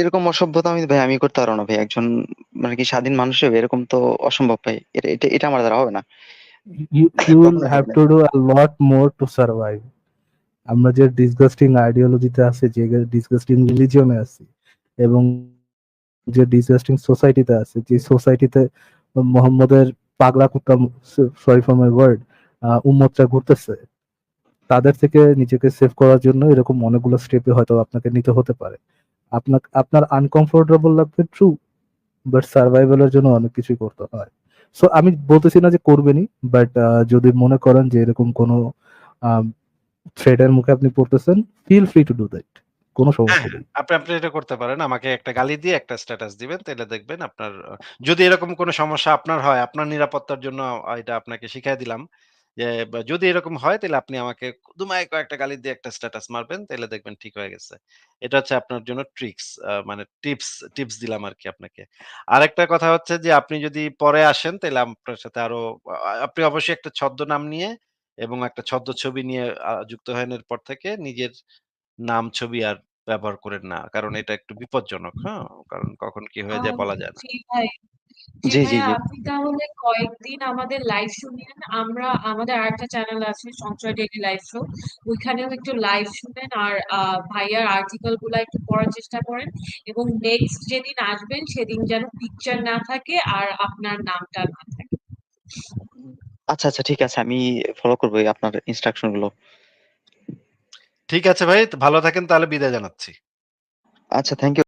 এরকম অসভ্যতা আমি করতে পারবো না ভাই। একজন মানে কি স্বাধীন মানুষ হিসেবে এরকম তো অসম্ভব ভাই। এটা আমার দ্বারা হবে না। You will কখনোই হবে have না। to do a lot more to survive. আমরা যে ডিসগাস্টিং আইডিওলজিতে আছি, যে ডিসগাস্টিং রিলিজিয়নে আছি, এবং যে ডিসগাস্টিং সোসাইটিতে আছে, যে সোসাইটিতে মোহাম্মদের পাগলা কুত্তা, সরি ফর মাই ওয়ার্ড, উম্মতটা ঘুরতেছে, তাদের থেকে নিজেকে সেভ করার জন্য এরকম অনেকগুলো স্টেপে হয়তো আপনাকে নিতে হতে পারে। আপনার আনকমফোর্টেবল লাগবে, ট্রু, বাট সার্ভাইভালের জন্য অনেক কিছুই করতে হয়। সো আমি বলতেছি না যে করবেনই, বাট যদি মনে করেন যে এরকম কোনো থ্রেডের মুখে আপনি পড়তেছেন, feel free to do that, কোনো হ্যাঁ, সমস্যা হ্যাঁ। নেই। আপনি এটা করতে পারেন। আমাকে একটা গালি দিয়ে একটা স্ট্যাটাস দিবেন। তাইলে দেখবেন আপনার যদি এরকম কোনো সমস্যা আপনার হয়, আপনার নিরাপত্তার জন্য এটা আপনাকে শিখাই দিলাম। যে যদি এরকম হয় তাইলে আপনি আমাকে দুমায় কয়েকটা গালি দিয়ে একটা স্ট্যাটাস মারবেন। তাইলে দেখবেন ঠিক হয়ে গেছে। এটা হচ্ছে আপনার জন্য ট্রিক্স মানে টিপস দিলাম আরকি আপনাকে। আরেকটা কথা হচ্ছে যে আপনি যদি পরে আসেন তাইলে আপনার সাথে আরো আপনি অবশ্যই একটা ছদ্মনাম নিয়ে এবং একটা ছবি নিয়ে যুক্ত হয়েন এরপর থেকে নিজের নাম, ছবি আর ব্যবহার করেন না। কারণ এটা একটু বিপজ্জনক, হ্যাঁ? কারণ কখন কি হয়ে যায় বলা যায় না। জি ভাই, জি জি, জি, ভাইয়া, জি। আপনি তাহলে কয়েকদিন আমাদের লাইভ শুনেন। আমাদের আরেকটা চ্যানেল আছে, সঞ্চয় ডেইলি লাইভ শো। ওইখানেও একটু লাইভ শুনেন, আর ভাইয়ার আর্টিকেল গুলা একটু পড়ার চেষ্টা করেন, এবং নেক্সট যেদিন আসবেন সেদিন যেন পিকচার না থাকে আর আপনার নামটা না থাকে। আচ্ছা, আচ্ছা, ঠিক আছে। আমি ফলো করবো আপনার ইনস্ট্রাকশন গুলো। ঠিক আছে ভাই, ভালো থাকেন তাহলে বিদায় জানাচ্ছি। আচ্ছা, থ্যাংক ইউ।